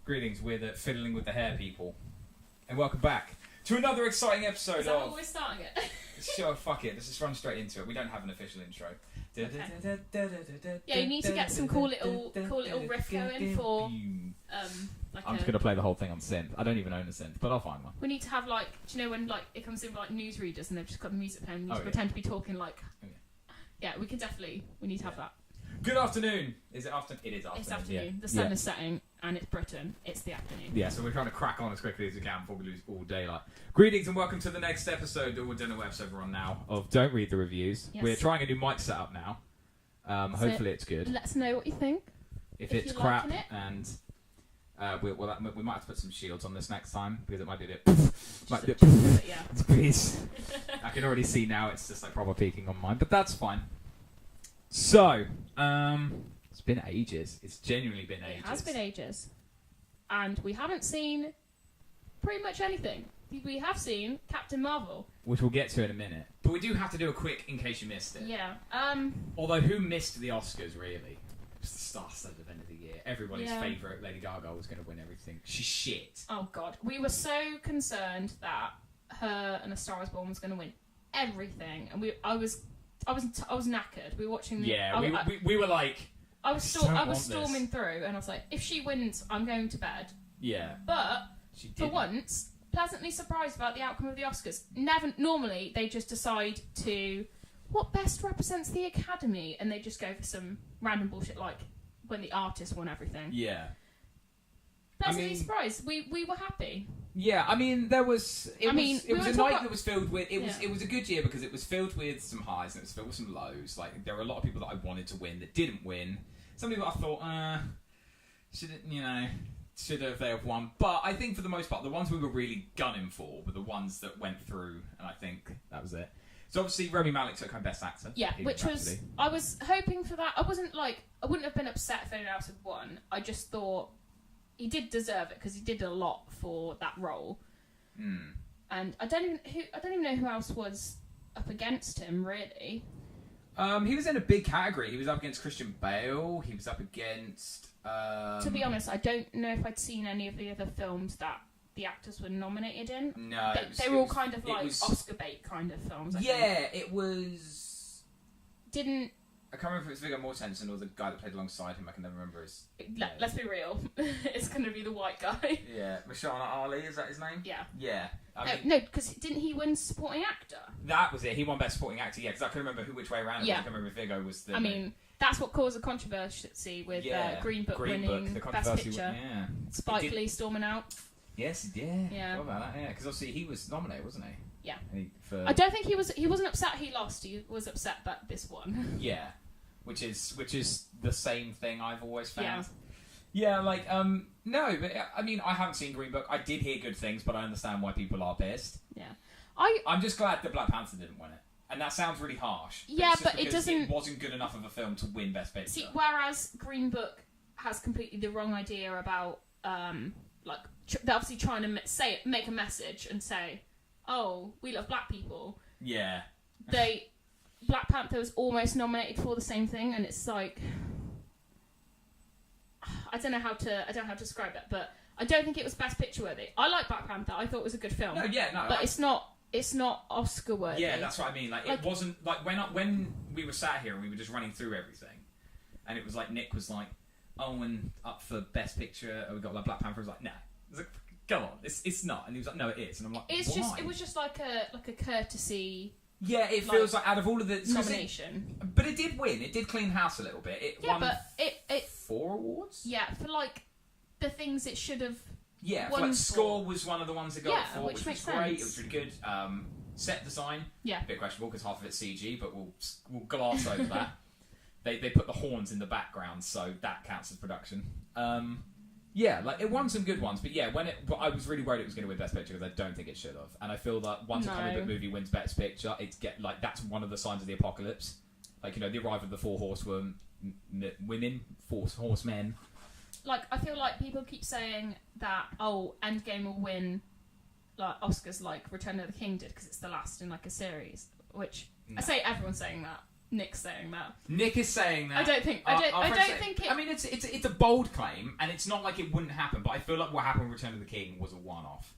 Greetings, we're the Fiddling with the Hair people. And welcome back to another exciting episode Is that what we're starting it? Sure, fuck it, let's just run straight into it. We don't have an official intro. Okay. Yeah, you need to get some cool little riff going for I'm just going to play the whole thing on synth. I don't even own a synth, but I'll find one. We need to have do you know when it comes in newsreaders and they've just got the music playing and you pretend to be talking Yeah, we need to have that. Good afternoon. Is it afternoon? It is afternoon. It's afternoon. Yeah. The sun is setting and it's Britain. It's the afternoon. Yeah, so we're trying to crack on as quickly as we can before we lose all daylight. Greetings and welcome to the next episode, or we don't know what episode we're on now, of Don't Read the Reviews. Yes. We're trying a new mic setup now. Hopefully it's good. Let us know what you think. If it's crap, and we might have to put some shields on this next time, because it might be a bit... Yeah. Please. I can already see now it's just proper peaking on mine, but that's fine. So, it's been ages. It's genuinely been ages. It has been ages. And we haven't seen pretty much anything. We have seen Captain Marvel. Which we'll get to in a minute. But we do have to do a quick in case you missed it. Yeah. Although, who missed the Oscars, really? It's the star-studded event of the year. Everybody's favourite, Lady Gaga, was going to win everything. She's shit. Oh, God. We were so concerned that her and A Star Is Born was going to win everything. And I was knackered. We were watching the... Yeah, we were like... I was storming through, and I was like, if she wins, I'm going to bed. Yeah. But, for once, pleasantly surprised about the outcome of the Oscars. Normally, they just decide to... What best represents the Academy? And they just go for some random bullshit, like when the artist won everything. Yeah. Pleasantly surprised. We were happy. Yeah, I mean, it was a night that was filled with... It was a good year because it was filled with some highs and it was filled with some lows. Like, there were a lot of people that I wanted to win that didn't win. Some people I thought, should they have won? But I think for the most part, the ones we were really gunning for were the ones that went through, and I think that was it. So obviously, Rami Malek took home Best Actor. Yeah, which was... I was hoping for that. I wouldn't have been upset if anyone else had won. I just thought... He did deserve it because he did a lot for that role, and I don't even know who else was up against him really. He was in a big category. He was up against Christian Bale. He was up against. To be honest, I don't know if I'd seen any of the other films that the actors were nominated in. No, they were all kind of Oscar bait kind of films. I think. It was. Didn't. I can't remember if it was Viggo Mortensen or the guy that played alongside him. I can never remember his... Let's be real. It's going to be the white guy. Yeah. Mahershala Ali, is that his name? Yeah. Yeah. No, because didn't he win supporting actor? That was it. He won Best Supporting Actor, yeah, because I couldn't remember which way around it was. I can't remember if Viggo was the... I mean, that's what caused the controversy with Green Book winning Best Picture. Yeah. Spike Lee storming out. Yes, yeah. What about that? Yeah, because obviously he was nominated, wasn't he? Yeah. I don't think he wasn't upset he lost. He was upset that this won. Yeah. Which is the same thing I've always found. Yeah, no, but I mean, I haven't seen Green Book. I did hear good things, but I understand why people are pissed. Yeah. I'm just glad that Black Panther didn't win it. And that sounds really harsh. Yeah, but it doesn't... It wasn't good enough of a film to win Best Picture. See, whereas Green Book has completely the wrong idea about, they're obviously trying to make a message and say, oh, we love black people. Yeah. Black Panther was almost nominated for the same thing, and it's like... I don't know how to describe it, but I don't think it was Best Picture worthy. I like Black Panther. I thought it was a good film. But it's not Oscar worthy. Yeah, that's what I mean. It wasn't when we were sat here and we were just running through everything, and it was like Nick was like, "Oh, and up for Best Picture, we got Black Panther." I was like, "No." I was like, "Go on, it's not." And he was like, "No, it is." And I'm like, "Why?" It was just like a courtesy. Yeah, it feels like out of all of the nomination, but it did win. It did clean house a little bit. It won but it 4 awards. Yeah, for the things it should have. Yeah, score was one of the ones that got 4, which was great. It was really good. Set design, a bit questionable because half of it's CG, but we'll gloss over that. They put the horns in the background, so that counts as production. It won some good ones, but but I was really worried it was going to win Best Picture because I don't think it should have. And I feel that once a comic book movie wins Best Picture, that's one of the signs of the apocalypse. The arrival of the 4 horsemen, horsemen. I feel like people keep saying that Endgame will win Oscars like Return of the King did because it's the last in a series. Which I say everyone's saying that. Nick's saying that. Nick is saying that. I don't think it. I mean, it's a bold claim, and it's not like it wouldn't happen. But I feel like what happened with Return of the King was a one-off.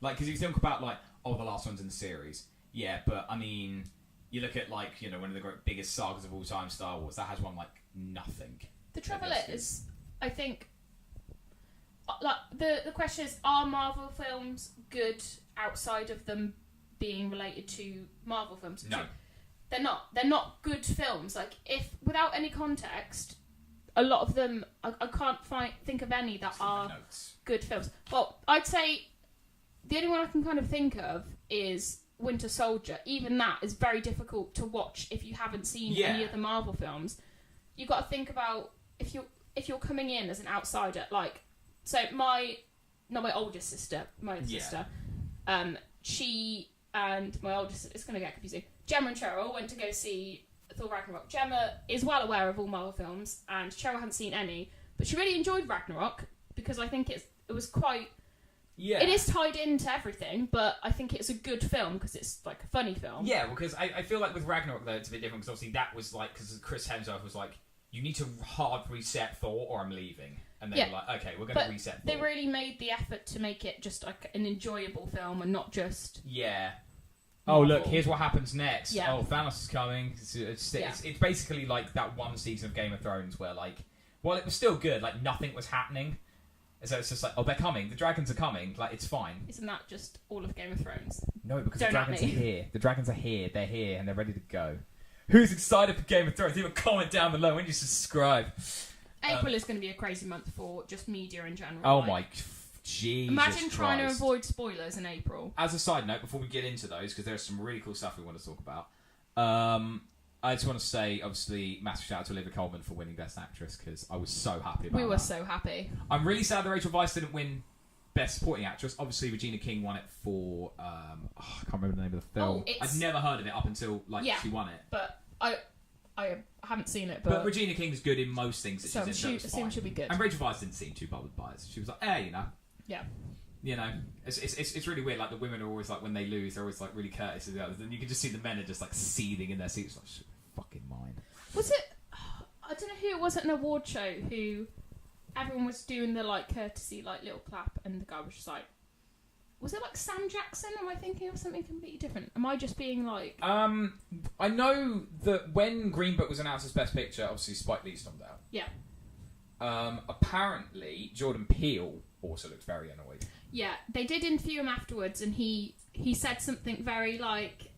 Like, because you think about like, the last one's in the series. Yeah, but I mean, you look at like, one of the biggest sagas of all time, Star Wars. That has won like nothing. The trouble is, I think, like the question is, are Marvel films good outside of them being related to Marvel films? No. They're not. They're not good films. Like, if without any context, a lot of them, I can't think of any that are good films. Well, I'd say the only one I can kind of think of is Winter Soldier. Even that is very difficult to watch if you haven't seen any of the Marvel films. You've got to think about if you're coming in as an outsider. Like, so not my oldest sister, my other sister, she and my oldest sister, it's going to get confusing. Gemma and Cheryl went to go see Thor Ragnarok. Gemma is well aware of all Marvel films, and Cheryl hadn't seen any, but she really enjoyed Ragnarok because I think it was quite. Yeah. It is tied into everything, but I think it's a good film because it's like a funny film. Yeah, because I feel like with Ragnarok though it's a bit different because obviously that was like because Chris Hemsworth was like, you need to hard reset Thor or I'm leaving, and they were like, okay, we're going to reset Thor. They really made the effort to make it just like an enjoyable film and not just Oh, look, here's what happens next. Yeah. Oh, Thanos is coming. It's basically like that one season of Game of Thrones where, like, well, it was still good. Like, nothing was happening. So it's just like, oh, they're coming. The dragons are coming. Like, it's fine. Isn't that just all of Game of Thrones? No, because the dragons are here. The dragons are here. They're here, and they're ready to go. Who's excited for Game of Thrones? Leave a comment down below when you subscribe. April is going to be a crazy month for just media in general. Oh, my Jesus Imagine trying Christ. to avoid spoilers in April. As a side note, before we get into those, because there's some really cool stuff we want to talk about, I just want to say, obviously, massive shout out to Olivia Colman for winning Best Actress, because I was so happy about that. We were so happy. I'm really sad that Rachel Weisz didn't win Best Supporting Actress. Obviously, Regina King won it for, I can't remember the name of the film. I'd never heard of it up until she won it. But I haven't seen it, but Regina King's good in most things that she's in. She assumed she'll be good. And Rachel Weisz didn't seem too bothered by it. She was like, Yeah. It's really weird. Like, the women are always like, when they lose, they're always like really courteous to the others. And you can just see the men are just like seething in their seats. Like, fucking mine. Was it? I don't know who it was at an award show who everyone was doing the like courtesy like little clap, and the guy was just like, was it like Sam Jackson? Am I thinking of something completely different? Am I just being like? I know that when Green Book was announced as Best Picture, obviously Spike Lee stormed out. Yeah. Apparently, Jordan Peele also looked very annoyed. Yeah, they did interview him afterwards, and he said something very like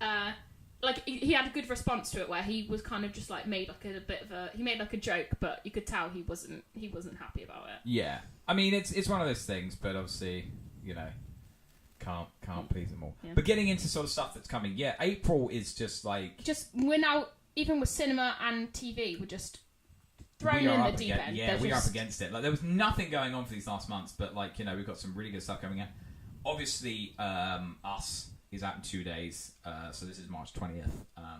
he had a good response to it, where he was kind of just like made like a bit of a joke, but you could tell he wasn't happy about it. Yeah, I mean it's one of those things, but obviously can't please them all. Yeah. But getting into sort of stuff that's coming, April is just like we're now, even with cinema and TV, we're just thrown in the deep end. Yeah, we are up against it. Like, there was nothing going on for these last months, but like, we've got some really good stuff coming in. Obviously, Us is out in 2 days, so this is March 20th,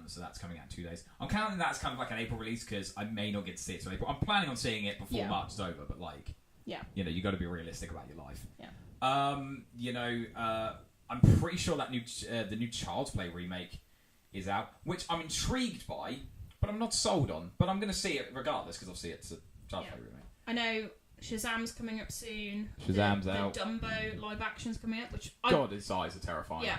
so that's coming out in 2 days. I'm counting that as kind of like an April release because I may not get to see it till April. I'm planning on seeing it before March is over, but like, you got to be realistic about your life. Yeah. I'm pretty sure that the new Child's Play remake is out, which I'm intrigued by, but I'm not sold on. But I'm going to see it regardless, because obviously it's a Child's Play remake. I know Shazam's coming up soon. Shazam's out. The Dumbo live action's coming up, which God, his eyes are terrifying. Yeah,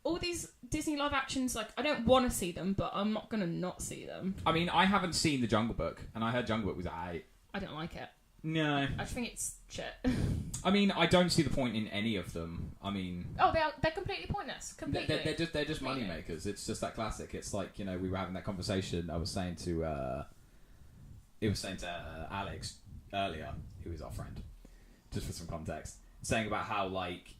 all these Disney live actions, like, I don't want to see them, but I'm not going to not see them. I mean, I haven't seen The Jungle Book, and I heard Jungle Book was alright. I don't like it. No. I just think it's shit. I mean, I don't see the point in any of them. I mean... Oh, they're completely pointless. Completely. They're just money makers. It's just that classic. It's like, we were having that conversation. I was saying to... Alex earlier, who is our friend, just for some context, saying about how, like,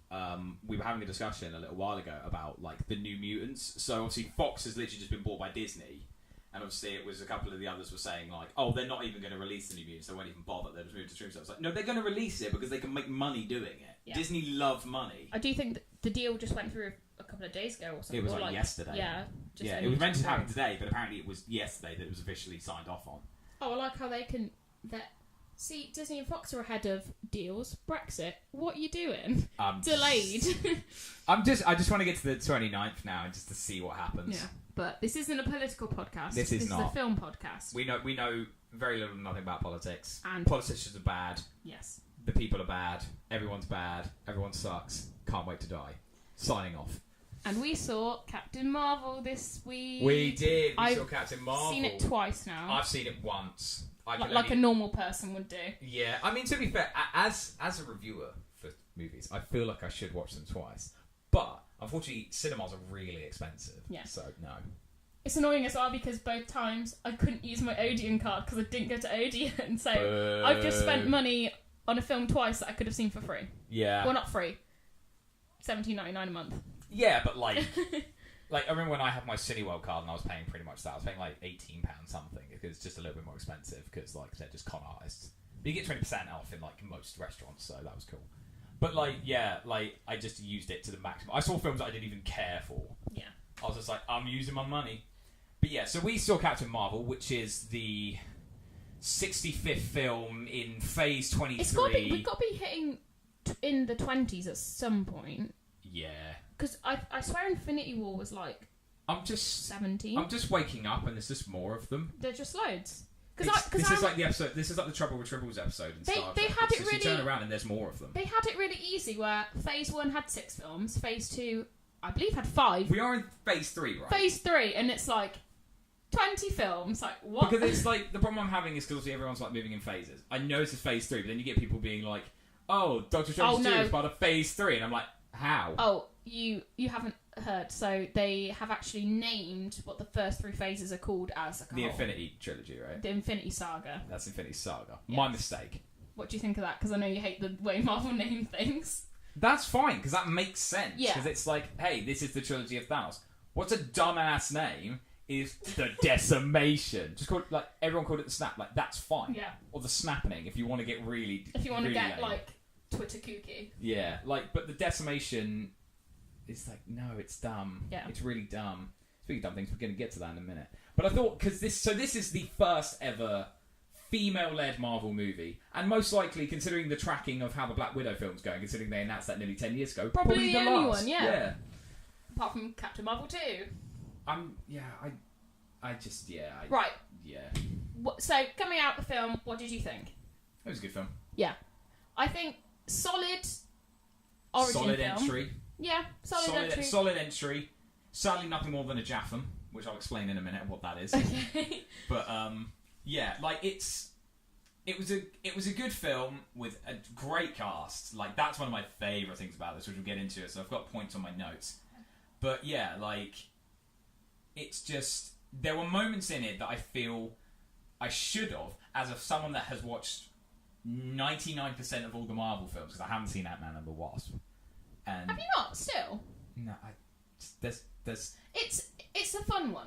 we were having a discussion a little while ago about, like, the New Mutants. So, obviously, Fox has literally just been bought by Disney. And obviously it was a couple of the others were saying like, oh, they're not even going to release the New Mutants, they won't even bother, they'll just move to stream. So I was like, no, they're going to release it because they can make money doing it. Yeah. Disney love money. I do think that the deal just went through a couple of days ago or something. It was like yesterday. Yeah. It was meant to happen today, but apparently it was yesterday that it was officially signed off on. Oh, I like how they can... See, Disney and Fox are ahead of deals. Brexit, what are you doing? Delayed. I just want to get to the 29th now and just to see what happens. Yeah, but this isn't a political podcast. This is not. This is a film podcast. We know very little or nothing about politics. And politicians are bad. Yes. The people are bad. Everyone's bad. Everyone sucks. Can't wait to die. Signing off. And we saw Captain Marvel this week. We did. We saw Captain Marvel. I've seen it twice now. I've seen it once. Like a normal person would do. Yeah, I mean, to be fair, as a reviewer for movies, I feel like I should watch them twice. But, unfortunately, cinemas are really expensive. Yeah. So, no. It's annoying as well because both times I couldn't use my Odeon card because I didn't go to Odeon. So, I've just spent money on a film twice that I could have seen for free. Yeah. Well, not free. $17.99 a month. Yeah, but like... Like, I remember when I had my Cineworld card and I was paying pretty much that. I was paying like £18 something because it's just a little bit more expensive because, like, they're just con artists. But you get 20% off in, like, most restaurants, so that was cool. But, like, yeah, like, I just used it to the maximum. I saw films that I didn't even care for. Yeah. I was just like, I'm using my money. But, yeah, so we saw Captain Marvel, which is the 65th film in Phase 23. We've got to be hitting in the 20s at some point. Yeah. Because I swear Infinity War was like 17. I'm just waking up and there's just more of them. There's just loads. This is like the episode. This is like the Trouble with Tribbles episode in Star Trek. They had it really. You turn around and there's more of them. They had it really easy. Where Phase 1 had 6 films, Phase 2, I believe, had 5. We are in Phase 3, right? Phase 3, and it's like 20 films. Like what? Because it's like the problem I'm having is because obviously everyone's like moving in phases. I know this is Phase 3, but then you get people being like, "Oh, Doctor Strange 2 is part of Phase 3," and I'm like, "How?" Oh. You haven't heard, so they have actually named what the first 3 phases are called as the Infinity Trilogy, right? The Infinity Saga. That's Infinity Saga. Yes. My mistake. What do you think of that? Because I know you hate the way Marvel name things. That's fine, because that makes sense. Yeah. Because it's like, hey, this is the Trilogy of Thanos. What's a dumbass name is the Decimation. Just call it, like, everyone called it the Snap. Like, that's fine. Yeah. Or the Snapping, if you want to get really... If you want to get, lame. like, Twitter kooky. Yeah, like, but the Decimation... It's like, no, it's dumb. Yeah. It's really dumb. Speaking of dumb things, we're going to get to that in a minute. But I thought, because this is the first ever female-led Marvel movie. And most likely, considering the tracking of how the Black Widow film's going, considering they announced that nearly 10 years ago, probably the only last. One, yeah. Apart from Captain Marvel 2. Right. Yeah. So, coming out the film, what did you think? It was a good film. Yeah. I think solid origin solid film. Entry. Yeah, solid entry. Solid entry. Sadly, nothing more than a Jaffam, which I'll explain in a minute what that is. Okay. But yeah, like it was a good film with a great cast. Like that's one of my favourite things about this, which we'll get into. So I've got points on my notes. But yeah, like it's just there were moments in it that I feel I should have, as of someone that has watched 99% of all the Marvel films, because I haven't seen Ant-Man and the Wasp. And have you not? Still? No, there's. It's a fun one.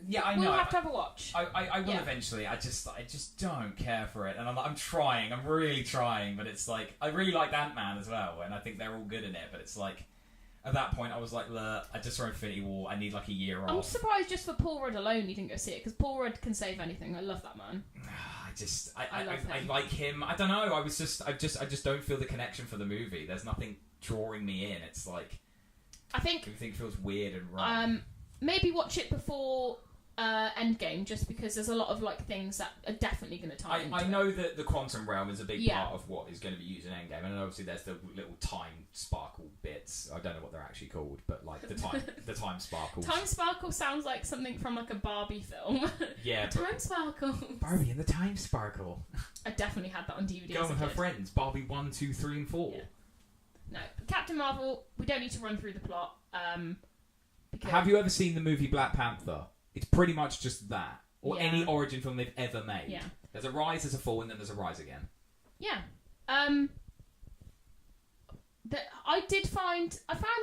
Yeah, I know. We'll have to have a watch. I will eventually. I just don't care for it, and I'm trying. I'm really trying, but it's like I really like Ant-Man as well, and I think they're all good in it. But it's like at that point, I was like, I just saw Infinity War. I need like a year off. I'm surprised just for Paul Rudd alone you didn't go see it, because Paul Rudd can save anything. I love that man. I like him. I don't know. I just don't feel the connection for the movie. There's nothing drawing me in. It's like I think everything feels weird and wrong. Maybe watch it before Endgame, just because there's a lot of like things that are definitely going to tie into I know that the quantum realm is a big part of what is going to be used in Endgame, and obviously there's the little time sparkle bits. I don't know what they're actually called, but like the time sparkles. Time sparkle sounds like something from like a Barbie film. Yeah, time sparkle. Barbie and the time sparkle. I definitely had that on DVD. Going with her friends, Barbie 1, 2, 3, and 4. Yeah. No, Captain Marvel. We don't need to run through the plot. Have you ever seen the movie Black Panther? It's pretty much just that, or any origin film they've ever made. Yeah. There's a rise, there's a fall, and then there's a rise again. Yeah. I found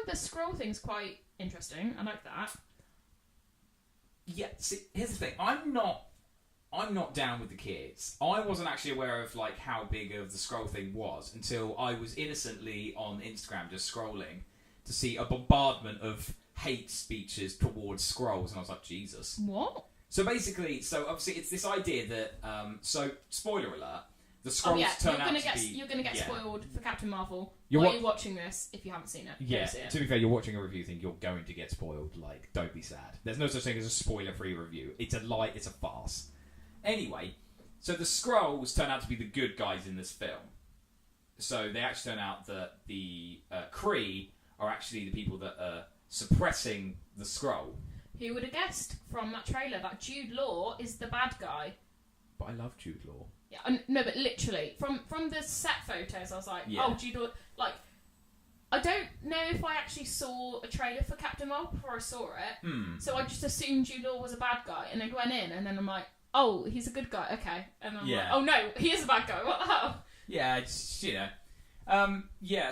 the scroll things quite interesting. I like that. Yeah. See, here's the thing. I'm not down with the kids. I wasn't actually aware of like how big of the scroll thing was until I was innocently on Instagram just scrolling to see a bombardment of hate speeches towards Skrulls, and I was like, Jesus. What? So basically, obviously it's this idea that, so spoiler alert, The Skrulls turn out to be... You're going to get spoiled for Captain Marvel while you're watching this if you haven't seen it. Yeah, to be fair, you're watching a review thing, you're going to get spoiled. Like, don't be sad. There's no such thing as a spoiler-free review. It's a lie, it's a farce. Anyway, so the Skrulls turn out to be the good guys in this film. So they actually turn out that the Kree are actually the people that are suppressing the Skrull. Who would have guessed from that trailer that Jude Law is the bad guy? But I love Jude Law. Yeah, no, but literally from the set photos, I was like, oh, Jude Law. Like, I don't know if I actually saw a trailer for Captain Marvel before I saw it, so I just assumed Jude Law was a bad guy, and I went in, and then I'm like, oh, he's a good guy, okay, and I'm like, oh no, he is a bad guy. What the hell? Yeah, it's, you know.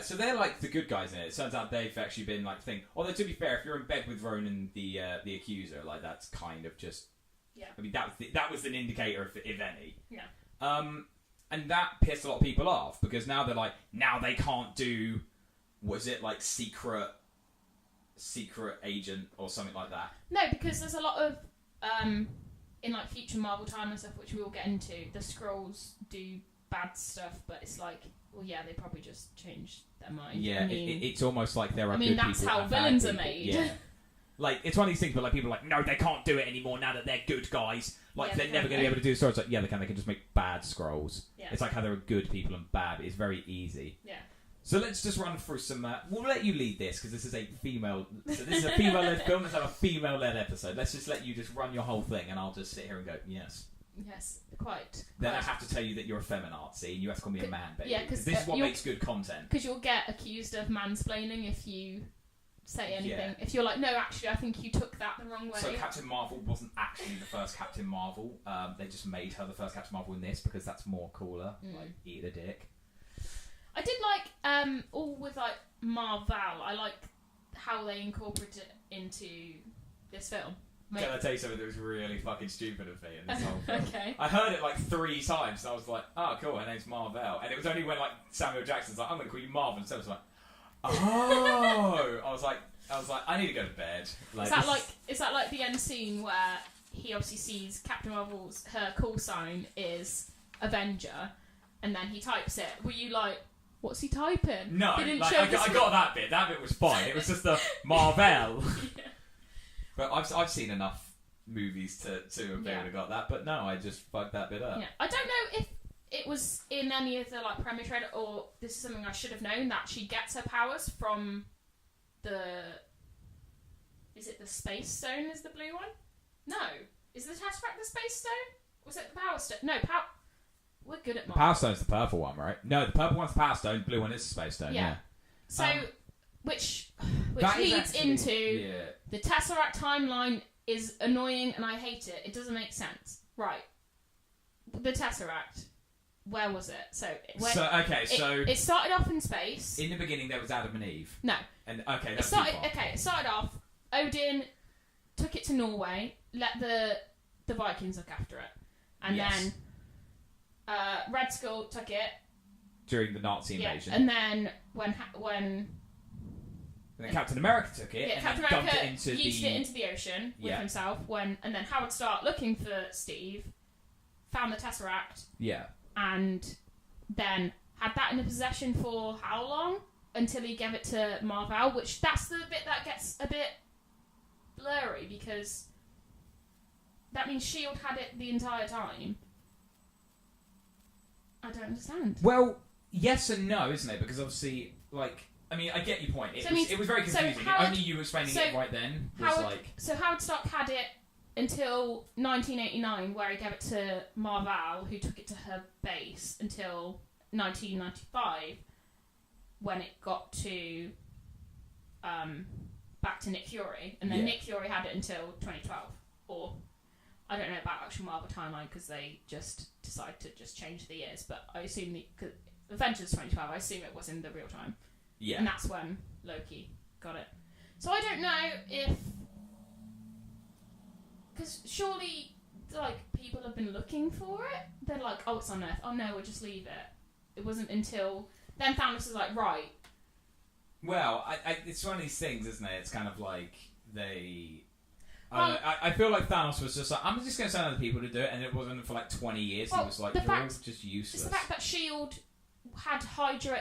So they're like the good guys in it. It turns out they've actually been like the thing. Although to be fair, if you're in bed with Ronan the accuser, like that's kind of just I mean that was an indicator if any. Yeah. And that pissed a lot of people off because now they're like now they can't do was it like secret agent or something like that. No, because there's a lot of in like future Marvel time and stuff, which we will get into. The Skrulls do bad stuff, but it's like, well, yeah, they probably just changed their mind. Yeah, I mean, it's almost like there are. I mean, that's how villains are made. Yeah. Like, it's one of these things, but like people are like, no, they can't do it anymore now that they're good guys. Like, they're never going to be able to do so. It's like, yeah, they can. They can just make bad Skrulls. Yeah. It's like how there are good people and bad. It's very easy. Yeah. So let's just run through some. We'll let you lead this because this is a female. So this is a female-led film. Let's have a female-led episode. Let's just let you just run your whole thing, and I'll just sit here and go, yes. Yes, quite. Then I have to tell you that you're a feminazi, and you have to call me a man, baby. Yeah, because this is what makes good content. Because you'll get accused of mansplaining if you say anything. Yeah. If you're like, no, actually, I think you took that the wrong way. So Captain Marvel wasn't actually the first Captain Marvel. They just made her the first Captain Marvel in this because that's more cooler. Like, eat a dick. I did like, all with like Marvel, I like how they incorporate it into this film. Can I tell you something that was really fucking stupid of me in this whole film? Okay. I heard it like 3 times and I was like, oh cool, her name's Marvel. And it was only when like Samuel Jackson's like, I'm going to call you Marvel. And so I was like, oh! I was like, I need to go to bed. Like, is that like the end scene where he obviously sees Captain Marvel's, her call sign is Avenger, and then he types it. Were you like, what's he typing? No, I got that bit. That bit was fine. It was just the Marvel. Yeah. But I've seen enough movies to have been able to got that. But no, I just fucked that bit up. Yeah. I don't know if it was in any of the like premiere trailer or this is something I should have known, that she gets her powers from is it the Space Stone is the blue one? No. Is the Tesseract the Space Stone? Was it the Power Stone? No, we're good at Marvel. Power Stone's the purple one, right? No, the purple one's the Power Stone, blue one is the Space Stone, yeah. So, which leads into the Tesseract timeline is annoying and I hate it. It doesn't make sense. Right. The Tesseract, where was it? So it started off in space. In the beginning there was Adam and Eve. No. And okay, that's it started off, Odin took it to Norway, let the Vikings look after it. And then Red Skull took it during the Nazi invasion. And then when then Captain America took it and Captain then America dumped it into the ocean with himself. And then Howard Stark, looking for Steve, found the Tesseract. Yeah. And then had that in his possession for how long? Until he gave it to Marvel, which that's the bit that gets a bit blurry because that means S.H.I.E.L.D. had it the entire time. I don't understand. Well, yes and no, isn't it? Because obviously, like, I mean, I get your point. It was very confusing. Only you explaining it right then was So Howard Stark had it until 1989, where he gave it to Marvel, who took it to her base, until 1995, when it got to back to Nick Fury, and then Nick Fury had it until 2012. Or I don't know about actual Marvel timeline because they just decided to just change the years, but I assume Avengers 2012. I assume it was in the real time. Yeah, and that's when Loki got it. So I don't know if, because surely like people have been looking for it. They're like, oh, it's on Earth. Oh no, we'll just leave it. It wasn't until then Thanos was like, right. Well, it's one of these things, isn't it? It's kind of like they. I feel like Thanos was just like, I'm just going to send other people to do it, and it wasn't for like 20 years. He was like, you're all just useless. It's the fact that S.H.I.E.L.D. had Hydra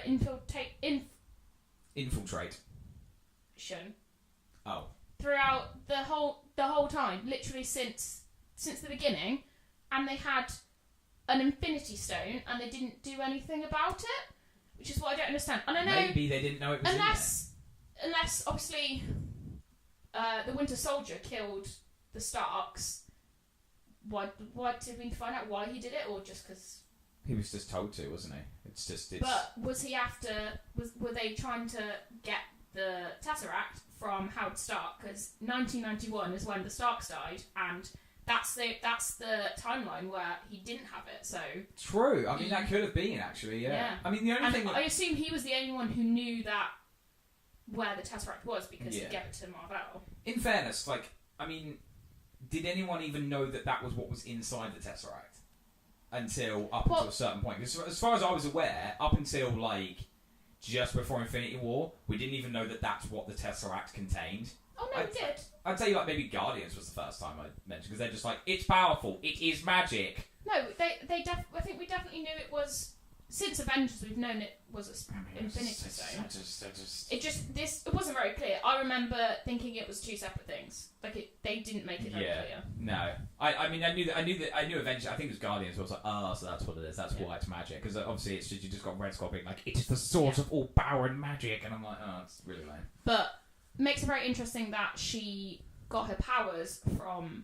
infiltrate. Oh. Throughout the whole time, literally since the beginning, and they had an Infinity Stone, and they didn't do anything about it, which is what I don't understand. And I know maybe they didn't know it was unless obviously the Winter Soldier killed the Starks. Why did we find out why he did it, or just because he was just told to, wasn't he? It's. But was he after? Were they trying to get the Tesseract from Howard Stark? Because 1991 is when the Starks died, and that's the timeline where he didn't have it. So true. I mean, that could have been actually. Yeah. I mean, the only thing. I assume he was the only one who knew that where the Tesseract was because he gave it to Marvel. In fairness, I mean, did anyone even know that was what was inside the Tesseract until until a certain point? Because as far as I was aware, up until just before Infinity War, we didn't even know that that's what the Tesseract contained. Oh no, we did. I'd say maybe Guardians was the first time I mentioned, because they're just like, it's powerful, it is magic. No, I think we definitely knew it was. Since Avengers, we've known it was an Infinity Stone. It wasn't very clear. I remember thinking it was two separate things. They didn't make it very clear. No, I mean, I knew Avengers. I think it was Guardians. I was like, so that's what it is. That's why it's magic. Because obviously, it's just you just got Red Skull being like, it is the source of all power and magic, and I'm like, it's really lame. But it makes it very interesting that she got her powers from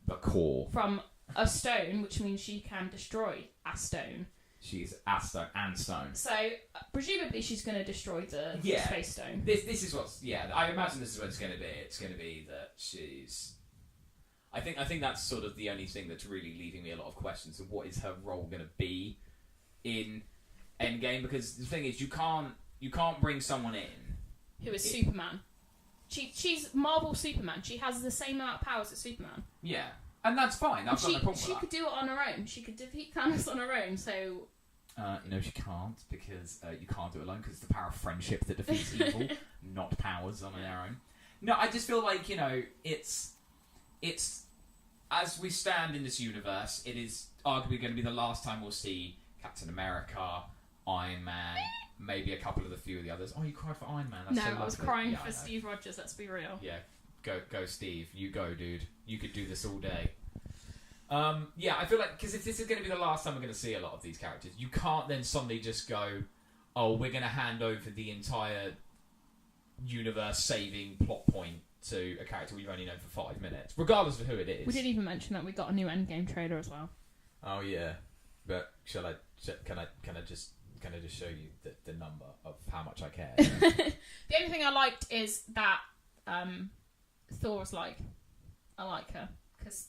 the core, from a stone, which means she can destroy a stone. She's Astone and Stone. So, presumably she's going to destroy the Space Stone. This is what's... Yeah, I imagine this is what it's going to be. It's going to be that she's... I think that's sort of the only thing that's really leaving me a lot of questions of what is her role going to be in Endgame, because the thing is, you can't bring someone in... Who is Superman. She's Marvel Superman. She has the same amount of powers as Superman. Yeah. And that's fine. I've got no problem with that. She could do it on her own. She could defeat Thanos on her own, so... she can't, because you can't do it alone, because it's the power of friendship that defeats evil, not powers on their own. No, I just feel like, it's... As we stand in this universe, it is arguably going to be the last time we'll see Captain America, Iron Man, maybe a couple of the few of the others. Oh, you cried for Iron Man? That's so lovely. I was crying for Steve Rogers, let's be real. Yeah, go Steve. You go, dude. You could do this all day. I feel like, because if this is going to be the last time we're going to see a lot of these characters, you can't then suddenly just go, we're going to hand over the entire universe-saving plot point to a character we've only known for 5 minutes, regardless of who it is. We didn't even mention that we got a new Endgame trailer as well. Oh yeah, but can I just show you the number of how much I care? The only thing I liked is that Thor was like, I like her.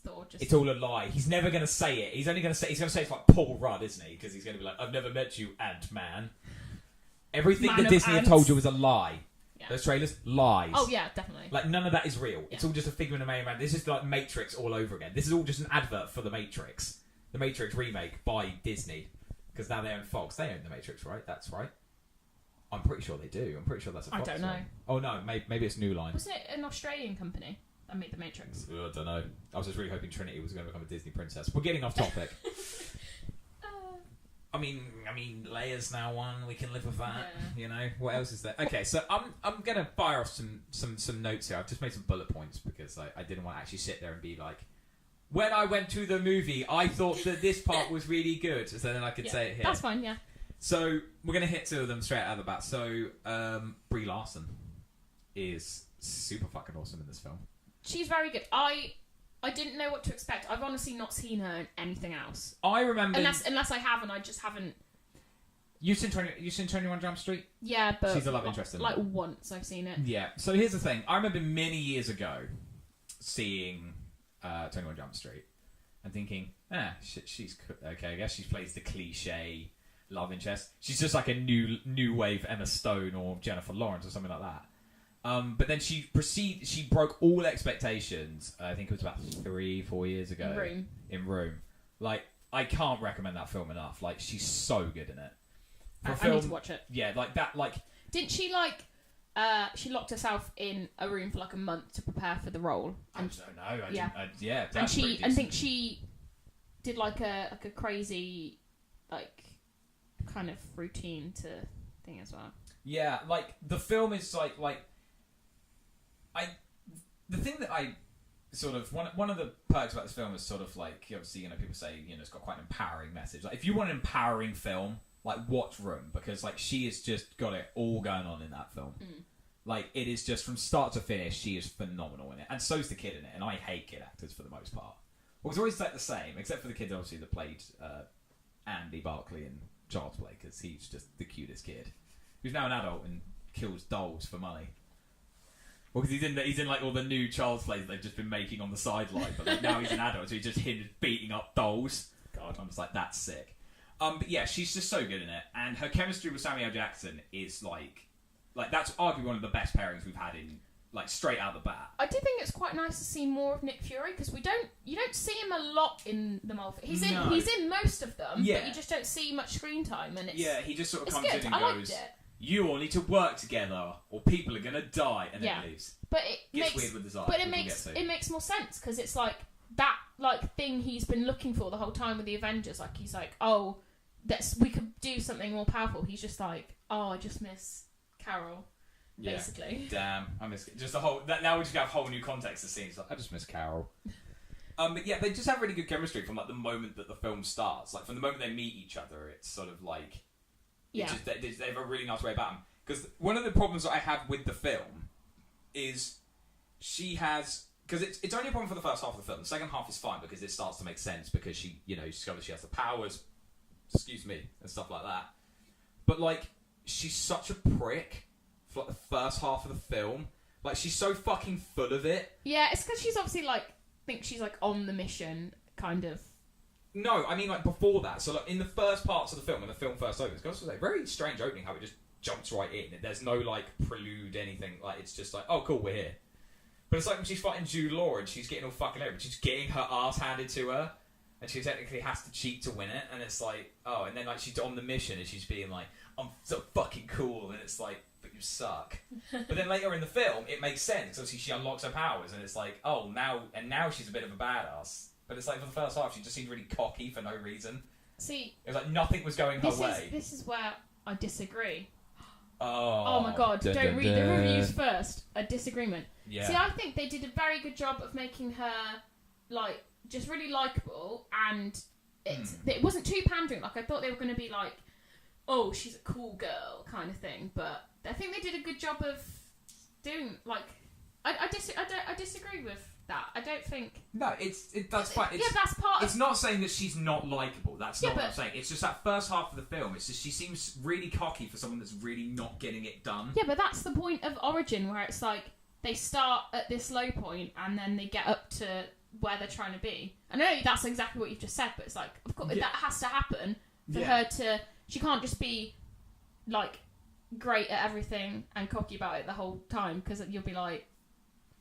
Thor just... It's all a lie. He's never going to say it. He's going to say it's like Paul Rudd, isn't he? Because he's going to be like, I've never met you, Ant-Man. Everything that Disney have told you was a lie. Yeah. Those trailers, lies. Oh yeah, definitely. None of that is real. Yeah. It's all just a figment of man. This is like Matrix all over again. This is all just an advert for the Matrix remake by Disney, because now they own Fox. They own the Matrix, right? That's right. I'm pretty sure they do. I'm pretty sure that's a Fox. I don't know. One. Oh no, maybe it's New Line. Was it an Australian company that made the Matrix? I don't know. I was just really hoping Trinity was going to become a Disney princess. We're getting off topic. I mean, Leia's now one. We can live with that. Yeah. What else is there? Okay, so I'm gonna fire off some notes here. I've just made some bullet points because I didn't want to actually sit there and be like, when I went to the movie, I thought that this part was really good. So then I could say it here. That's fine. Yeah. So we're gonna hit two of them straight out of the bat. So Brie Larson is super fucking awesome in this film. She's very good. I didn't know what to expect. I've honestly not seen her in anything else. I remember... Unless I have, and I just haven't... You've seen 21 Jump Street? Yeah, but... She's a love interest in it. Once I've seen it. Yeah. So here's the thing. I remember many years ago seeing 21 Jump Street and thinking, she's... Okay, I guess she plays the cliche love interest. She's just like a new wave Emma Stone or Jennifer Lawrence or something like that. But then she broke all expectations. I think it was about 3-4 years ago. In Room. I can't recommend that film enough. She's so good in it. I need to watch it. Yeah, that. Didn't she she locked herself in a room for like a month to prepare for the role. And, I don't know. I think she did like a crazy like kind of routine to thing as well. Yeah, like the film is the thing that I sort of one of the perks about this film is sort of like, obviously, people say, it's got quite an empowering message. Like if you want an empowering film, like watch Room, because like she has just got it all going on in that film. Like it is just from start to finish, she is phenomenal in it, and so's the kid in it. And I hate kid actors for the most part. Well, it's always like the same, except for the kid obviously that played Andy Barclay in Child's Play, because he's just the cutest kid who's now an adult and kills dolls for money. Well, because he's in like all the new Child's Plays that they've just been making on the sideline, but like now he's an adult, so he's just him beating up dolls. God, I'm just like, that's sick. But yeah, she's just so good in it, and her chemistry with Samuel L. Jackson is like that's arguably one of the best pairings we've had in like straight out the bat. I do think it's quite nice to see more of Nick Fury, because you don't see him a lot in the Marvel. He's in most of them, but you just don't see much screen time, and he just sort of comes good. in and goes, "You all need to work together, or people are gonna die," and then leaves. But it gets weird with the but it makes more sense, because it's like that thing he's been looking for the whole time with the Avengers. Like he's like, oh, we could do something more powerful. He's just like, oh, I just miss Carol. Basically. Damn, I miss just the whole. Now we just got a whole new context to scenes. Like, I just miss Carol. But yeah, they just have really good chemistry from like the moment that the film starts. Like from the moment they meet each other, it's sort of like, they have a really nice way about them. Because one of the problems that I have with the film is she has, because it's only a problem for the first half of the film. The second half is fine because it starts to make sense, because she discovers she has the powers, and stuff like that. But like, she's such a prick for like the first half of the film. Like she's so fucking full of it. Yeah, it's because she's obviously like thinks she's like on the mission, kind of. No, I mean like before that. So like in the first parts of the film, when the film first opens, it's a very strange opening how it just jumps right in. There's no like prelude, anything. Like it's just like, oh cool, we're here. But it's like when she's fighting Jude Law and she's getting all fucking over, she's getting her ass handed to her, and she technically has to cheat to win it. And it's like, oh, and then like she's on the mission and she's being like, I'm so fucking cool, and it's like, but you suck. But then later in the film, it makes sense. Obviously, she unlocks her powers, and it's like, oh, now she's a bit of a badass. But it's like for the first half, she just seemed really cocky for no reason. See, it was like nothing was going her way. This is where I disagree. Oh my god! Don't read the reviews first. A disagreement. Yeah. See, I think they did a very good job of making her like just really likable, and it wasn't too pandering. Like I thought they were going to be like, oh, she's a cool girl kind of thing, but I think they did a good job of doing like. I disagree with that. I don't think. No, that's fine. That's part. It's not saying that she's not likable. That's not what I'm saying. It's just that first half of the film. It's just she seems really cocky for someone that's really not getting it done. Yeah, but that's the point of Origin, where it's like they start at this low point and then they get up to where they're trying to be. I know that's exactly what you've just said, but it's like, of course, that has to happen for her to. She can't just be like great at everything and cocky about it the whole time, because you'll be like,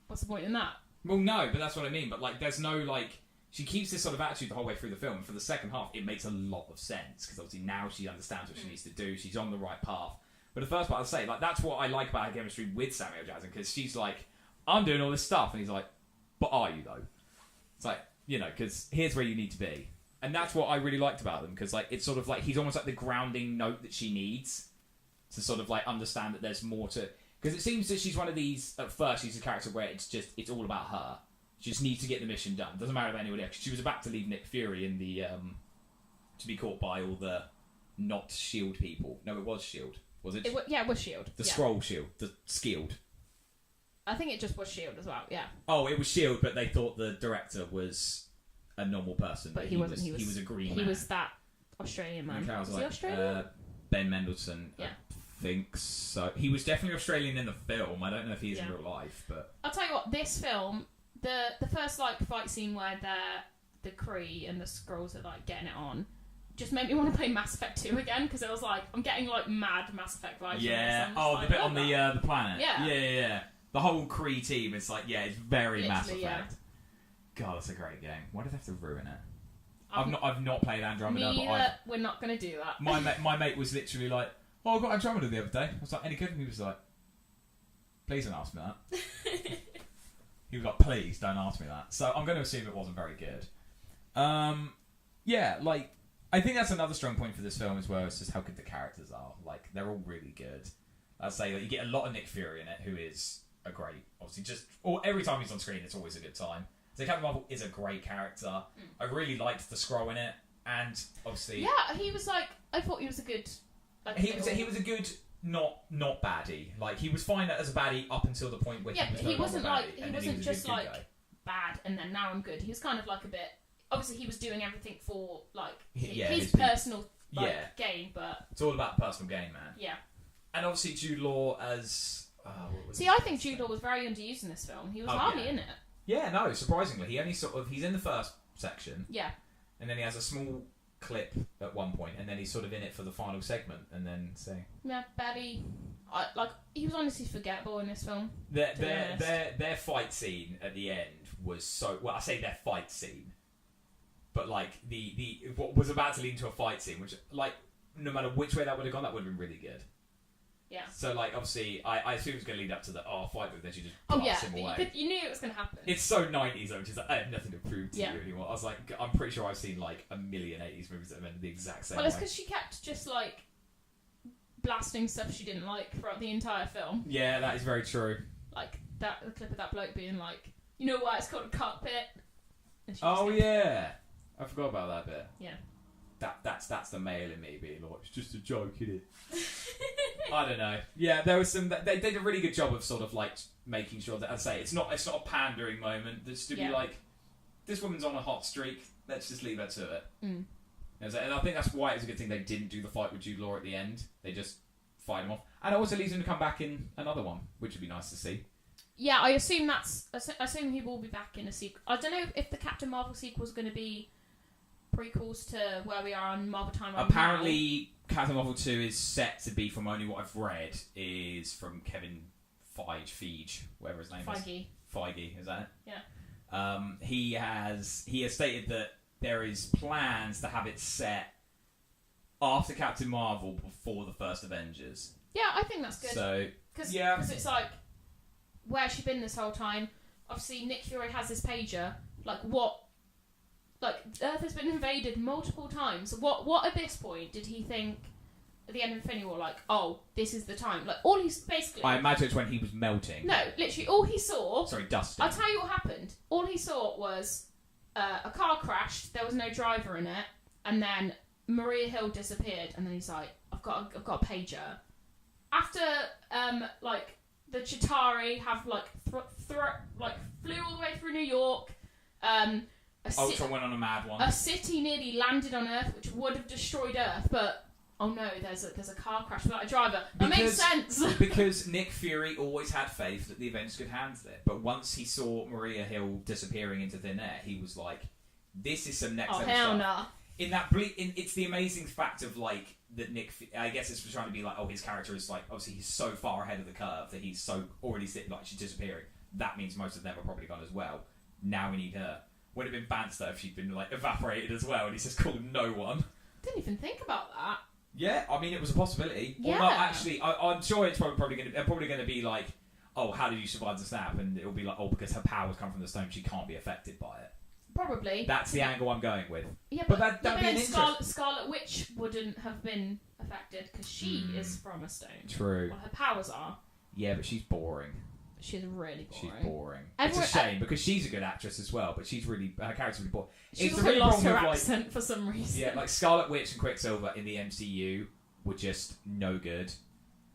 what's the point in that? Well, no, but that's what I mean. But like, there's no like, she keeps this sort of attitude the whole way through the film. And for the second half, it makes a lot of sense, because obviously now she understands what she needs to do. She's on the right path. But the first part, I'd say, like, that's what I like about her chemistry with Samuel Jackson, because she's like, I'm doing all this stuff, and he's like, but are you though? It's like, because here's where you need to be. And that's what I really liked about them, because like it's sort of like he's almost like the grounding note that she needs to sort of like understand that there's more to. Because it seems that she's one of these. At first, she's a character where it's all about her. She just needs to get the mission done. Doesn't matter about anybody else. She was about to leave Nick Fury in the to be caught by all the not Shield people. No, it was Shield. Was it? It was Shield. The Skrull Shield. The Skilled. I think it just was Shield as well. Yeah. Oh, it was Shield, but they thought the director was a normal person. But he wasn't. He was a green man. He was that Australian man. Was he Australian? Ben Mendelsohn. Yeah. I think so. He was definitely Australian in the film. I don't know if he is in real life, but I'll tell you what. This film, the first like fight scene where the Kree and the Skrulls are like getting it on, just made me want to play Mass Effect 2 again, because it was like I'm getting like mad Mass Effect vibes. Yeah. The bit on the planet. Yeah. Yeah. The whole Kree team. It's like it's very literally, Mass Effect. Yeah. God, that's a great game. Why did they have to ruin it? I've not played Andromeda. We're not going to do that. My mate was literally like, oh, I got Andromeda the other day. I was like, any good? And he was like, Please don't ask me that. He was like, please don't ask me that. So I'm going to assume it wasn't very good. Yeah, like, I think that's another strong point for this film as well. It's just how good the characters are. Like, they're all really good. I'd say that you get a lot of Nick Fury in it, who is a great, obviously, every time he's on screen, it's always a good time. So Captain Marvel is a great character. I really liked the Skrull in it, and obviously, yeah, he was like, I thought he was a good. Like, he was a good, not baddie. Like, he was fine as a baddie up until the point where he wasn't like he wasn't just like bad and then now I'm good. He was kind of like a bit. Obviously, he was doing everything for like his personal gain, but it's all about personal gain, man. Yeah. And obviously, Jude Law as. I think Jude Law was very underused in this film. He was hardly in it. Yeah, no, surprisingly. He only he's in the first section. Yeah. And then he has a small clip at one point, and then he's sort of in it for the final segment, and then Yeah, Betty. He was honestly forgettable in this film. Their fight scene at the end was so... Well, I say their fight scene, but like the what was about to lead to a fight scene, which like no matter which way that would have gone, that would have been really good. Yeah. So, like, obviously, I assume it was going to lead up to the fight, but then she just blasts him away. You knew it was going to happen. It's so 90s, though, which is like, I have nothing to prove to you anymore. I was like, I'm pretty sure I've seen, like, a million 80s movies that have ended the exact same way. Well, it's because she kept just, like, blasting stuff she didn't like throughout the entire film. Yeah, that is very true. Like, the clip of that bloke being like, you know why it's called a cockpit? Oh, yeah. I forgot about that bit. Yeah. That's the male in me being like, it's just a joke, isn't it? I don't know. Yeah, there was some. They did a really good job of sort of like making sure that, I'd say, it's not a pandering moment. Just to be like, this woman's on a hot streak. Let's just leave her to it. And I think that's why it's a good thing they didn't do the fight with Jude Law at the end. They just fight him off, and it also leads him to come back in another one, which would be nice to see. Yeah, I assume I assume he will be back in a sequel. I don't know if the Captain Marvel sequel is going to be prequels to where we are on Marvel Time. Apparently, Captain Marvel 2 is set to be, from only what I've read, is from Kevin Feige, whatever his name is. Feige, is that it? Yeah. He has stated that there is plans to have it set after Captain Marvel, before the first Avengers. Yeah, I think that's good. So, because it's like, where's she been this whole time? Obviously, Nick Fury has this pager. Like, what? Like, Earth has been invaded multiple times. What at this point did he think at the end of Infinity War, like, oh, this is the time? Like, all he's basically... I imagine it's when he was melting. No, literally, all he saw... Sorry, dusting. I'll tell you what happened. All he saw was a car crashed, there was no driver in it, and then Maria Hill disappeared, and then he's like, I've got a pager. After, the Chitauri have, flew all the way through New York, Ultron went on a mad one. A city nearly landed on Earth, which would have destroyed Earth, but oh no, there's a car crash without a driver. That makes sense. Because Nick Fury always had faith that the Avengers could handle it, but once he saw Maria Hill disappearing into thin air, he was like, "This is some next level hell stuff." nah. In that, it's the amazing fact of like that Nick. I guess it's trying to be like, oh, his character is like, obviously he's so far ahead of the curve that he's so already sitting like she's disappearing. That means most of them are probably gone as well. Now we need her. Would have been Banster if she'd been like evaporated as well, and he's just called no one. Didn't even think about that. Yeah, I mean it was a possibility. Yeah. Or no, actually, I'm sure it's probably going to be like, oh, how did you survive the snap? And it'll be like, oh, because her powers come from the stone, she can't be affected by it. Probably. That's the angle I'm going with. Yeah, but that'd be an Scarlet Witch wouldn't have been affected because she is from a stone. True. Well, her powers are. Yeah, but she's boring. She's really boring. She's boring. It's a shame because she's a good actress as well, but her character's really boring. She's also lost her accent for some reason. Yeah, like Scarlet Witch and Quicksilver in the MCU were just no good,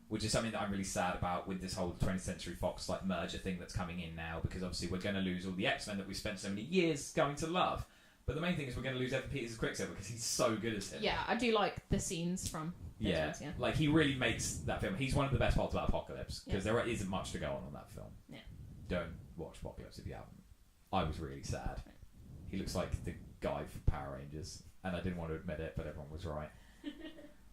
which is something that I'm really sad about with this whole 20th Century Fox like merger thing that's coming in now, because obviously we're going to lose all the X-Men that we spent so many years going to love. But the main thing is we're going to lose Evan Peters as Quicksilver because he's so good as him. Yeah, I do like the scenes from... Yeah, like he really makes that film. He's one of the best parts about Apocalypse because there isn't much to go on that film. Yeah. Don't watch Apocalypse if you haven't. I was really sad. He looks like the guy from Power Rangers, and I didn't want to admit it, but everyone was right.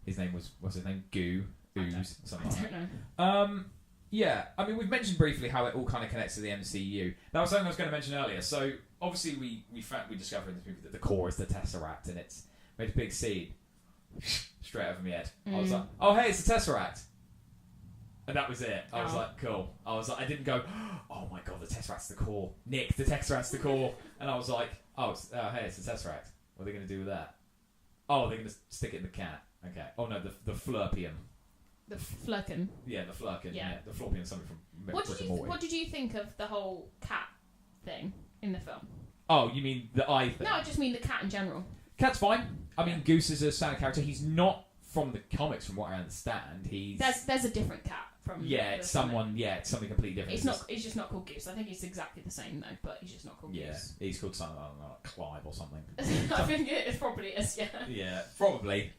His name what's his name? Ooze, something like that. I don't know. Yeah, I mean, we've mentioned briefly how it all kind of connects to the MCU. That was something I was going to mention earlier. So obviously we discovered in this movie that the core is the Tesseract, and it's made a big scene straight over my head. I was like, oh hey, it's the Tesseract. And that was it. I was like, cool. I didn't go, oh my god, the Tesseract's the core. Nick, the Tesseract's the core. And I was like, hey, it's the Tesseract. What are they going to do with that? Oh, they're going to stick it in the cat. Okay. Oh no, the Flurpian. The Flurkin. Yeah, the Flurkin. Yeah. The Florpian, something from What did you think of the whole cat thing in the film? Oh, you mean the eye thing? No, I just mean the cat in general. Cat's fine. I mean, Goose is a standard character. He's not from the comics, from what I understand. There's a different cat from. It's someone. Yeah, it's something completely different. It's not. It's just not called Goose. I think it's exactly the same though, but he's just not called Goose. Yeah, he's called something, I don't know, like Clive or something. I think it probably is. Yeah. Yeah, probably.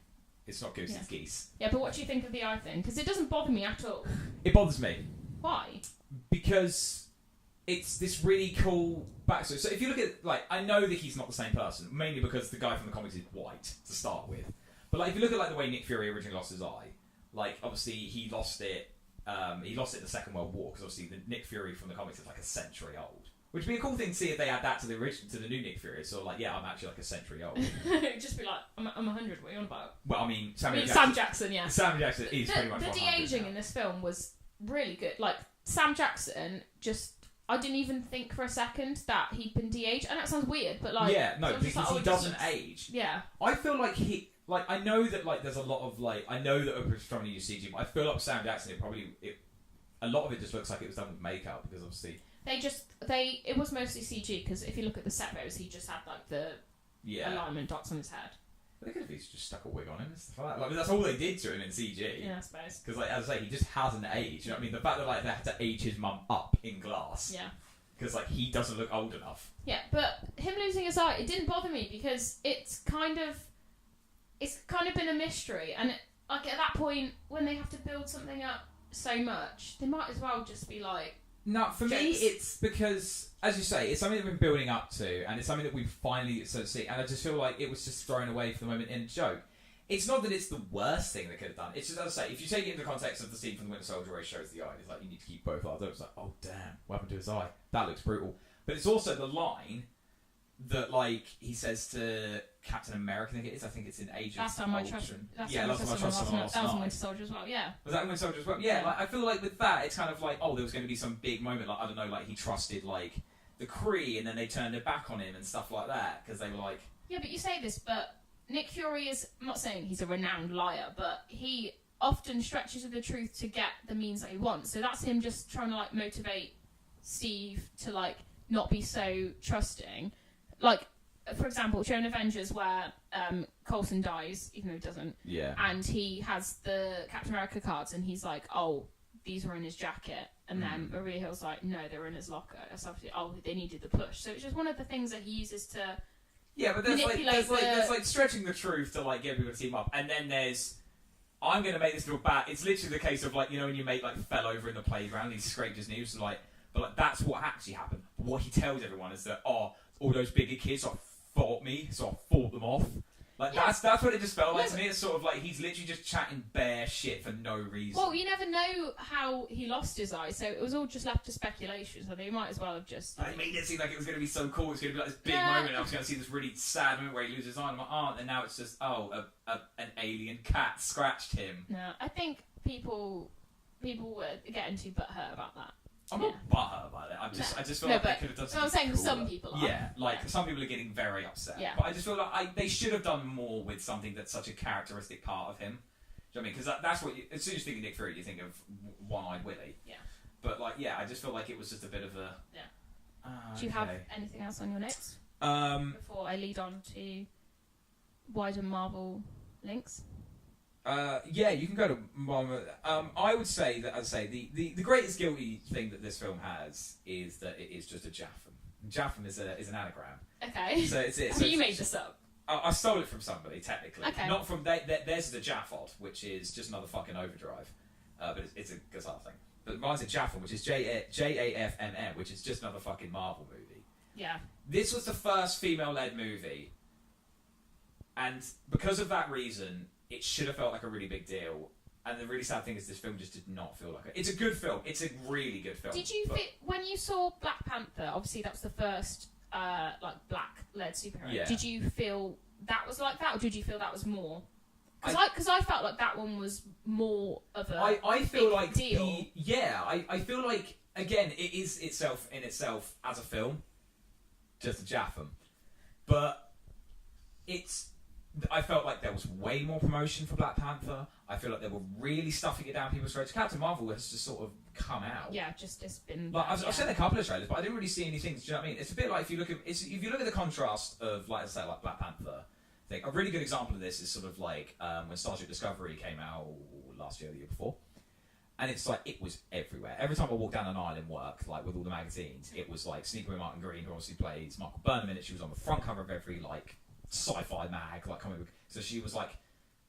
It's not Goose. It's geese. Yeah, but what do you think of the eye thing? Because it doesn't bother me at all. It bothers me. Why? Because it's this really cool backstory. So if you look at, like, I know that he's not the same person, mainly because the guy from the comics is white to start with. But like, if you look at like the way Nick Fury originally lost his eye, like obviously he lost it in the Second World War, because obviously the Nick Fury from the comics is like a century old. Which would be a cool thing to see if they add that to the new Nick Fury. So like, yeah, I'm actually like a century old. Just be like, I'm 100. What are you on about? Well, I mean, Sam Jackson, yeah. Sam Jackson is pretty much. The de-aging in this film was really good. Like Sam Jackson, I didn't even think for a second that he'd been de-aged. I know it sounds weird, but like, because he doesn't age. Yeah. I feel like I know that like there's a lot of like, I know that Oprah's trying to use CG, but I feel like Sam Jackson, a lot of it just looks like it was done with makeup, because obviously. It was mostly CG, because if you look at the set photos, he just had like the alignment dots on his head. They could have just stuck a wig on him and stuff like that. Like, that's all they did to him in CG. Yeah, I suppose. Because, like, as I say, he just hasn't aged. You know what I mean? The fact that like they had to age his mum up in glass. Yeah. Because like he doesn't look old enough. Yeah, but him losing his eye, it didn't bother me, because it's kind of been a mystery, and like at that point when they have to build something up so much, they might as well just be like. No, for me, it's because, as you say, it's something that we've been building up to, and it's something that we finally sort of see, and I just feel like it was just thrown away for the moment in a joke. It's not that it's the worst thing they could have done. It's just, as I say, if you take it into the context of the scene from the Winter Soldier where he shows the eye, it's like, you need to keep both eyes open. It's like, oh damn, what happened to his eye? That looks brutal. But it's also the line that, like, he says to Captain America, I think it's in Agents Last time I trust someone else. That was in Winter Soldier as well, yeah. Was that in Winter Soldier as well? Yeah, like, I feel like with that, it's kind of like, oh, there was going to be some big moment, like, I don't know, like, he trusted, like, the Kree, and then they turned their back on him and stuff like that, because they were like... Yeah, but you say this, but Nick Fury is, I'm not saying he's a renowned liar, but he often stretches to the truth to get the means that he wants. So that's him just trying to, like, motivate Steve to, like, not be so trusting. Like, for example, shown Avengers where Coulson dies, even though he doesn't. Yeah. And he has the Captain America cards, and he's like, oh, these were in his jacket. And then Maria Hill's like, no, they were in his locker. Oh, they needed the push. So it's just one of the things that he uses to but there's like stretching the truth to, like, get people to team up. And then there's, I'm going to make this into a bat. It's literally the case of, like, you know, when your mate, like, fell over in the playground and he scraped his knees, and, like, but, like, that's what actually happened. But what he tells everyone is that, all those bigger kids sort of fought me, so I fought them off. Like, that's what it just felt like to me. It's sort of like he's literally just chatting bare shit for no reason. Well, you never know how he lost his eye, so it was all just left to speculation, so they might as well have just... I made it seem like it was going to be so cool. It's going to be like this big moment. I was going to see this really sad moment where he loses his eye, and I'm like, and now it's just, an alien cat scratched him. No, I think people were getting too butthurt about that. I'm not butthurt about it. I just feel like they could have done something. I'm saying cooler. some people are. Yeah, like some people are getting very upset. Yeah. But I just feel like they should have done more with something that's such a characteristic part of him. Do you know what I mean? Because that's what as soon as you think of Nick Fury, you think of One-Eyed Willy. Yeah. But like, I just feel like it was just a bit of a. Yeah. Do you have anything else on your notes? Before I lead on to wider Marvel links. You can go to Marvel. I would say that, as I say, the greatest guilty thing that this film has is that it is just a Japham. Japham is an anagram. Okay. So it's so you made this up. I stole it from somebody, technically. Okay. Not from theirs is a Japhod, which is just another fucking overdrive. But it's a guitar thing. But mine's a Japham, which is Jaffmm, which is just another fucking Marvel movie. Yeah. This was the first female-led movie, and because of that reason, it should have felt like a really big deal. And the really sad thing is this film just did not feel like it. It's a good film. It's a really good film. Did you when you saw Black Panther, obviously that was the first black-led superhero, did you feel that was like that, or did you feel that was more? Because I felt like that one was more of a I feel big like deal. I feel like, again, it is itself as a film, just a Japham. But I felt like there was way more promotion for Black Panther. I feel like they were really stuffing it down people's throats. Captain Marvel has just sort of come out. Yeah, just it's been. Like, I've seen a couple of trailers, but I didn't really see anything. Do you know what I mean? It's a bit like if you look at the contrast of, like I say, like Black Panther. A really good example of this is sort of like when Starship Discovery came out last year or the year before. And it's like, it was everywhere. Every time I walked down an aisle in work, like with all the magazines, it was like Sneaker with Martin Green, who obviously plays Michael Burnham in it. She was on the front cover of every like sci-fi mag, like comic book. So she was like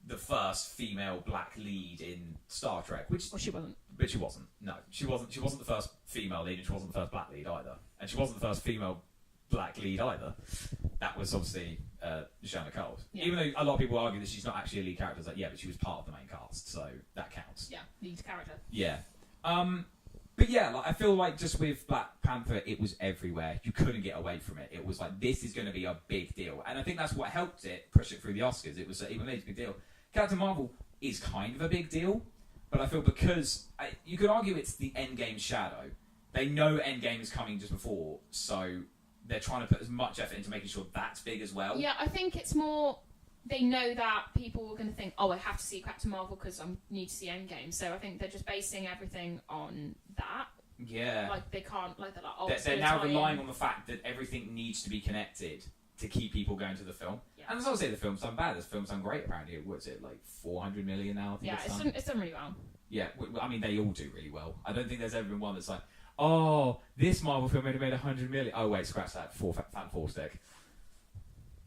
the first female black lead in Star Trek, which... Well, she wasn't. But she wasn't. No, she wasn't the first female lead, and she wasn't the first black lead either. And she wasn't the first female black lead either. That was obviously Jeanne Nicole. Yeah. Even though a lot of people argue that she's not actually a lead character, it's like, yeah, but she was part of the main cast, so that counts. Yeah, lead character. Yeah. But yeah, like, I feel like just with Black Panther, it was everywhere. You couldn't get away from it. It was like, this is going to be a big deal. And I think that's what helped it push it through the Oscars. It was even made a big deal. Captain Marvel is kind of a big deal, but I feel because... you could argue it's the Endgame shadow. They know Endgame is coming just before, so they're trying to put as much effort into making sure that's big as well. Yeah, I think it's more... They know that people are going to think, I have to see Captain Marvel because I need to see Endgame. So I think they're just basing everything on that. Yeah. Like, they can't... Like, they're now relying on the fact that everything needs to be connected to keep people going to the film. Yeah. And as I say, the film's done bad. This film's done great, apparently. What's it, like 400 million now? I think it's done really well. Yeah, I mean, they all do really well. I don't think there's ever been one that's like, oh, this Marvel film made 100 million. Oh, wait, scratch that. Fan Four stick.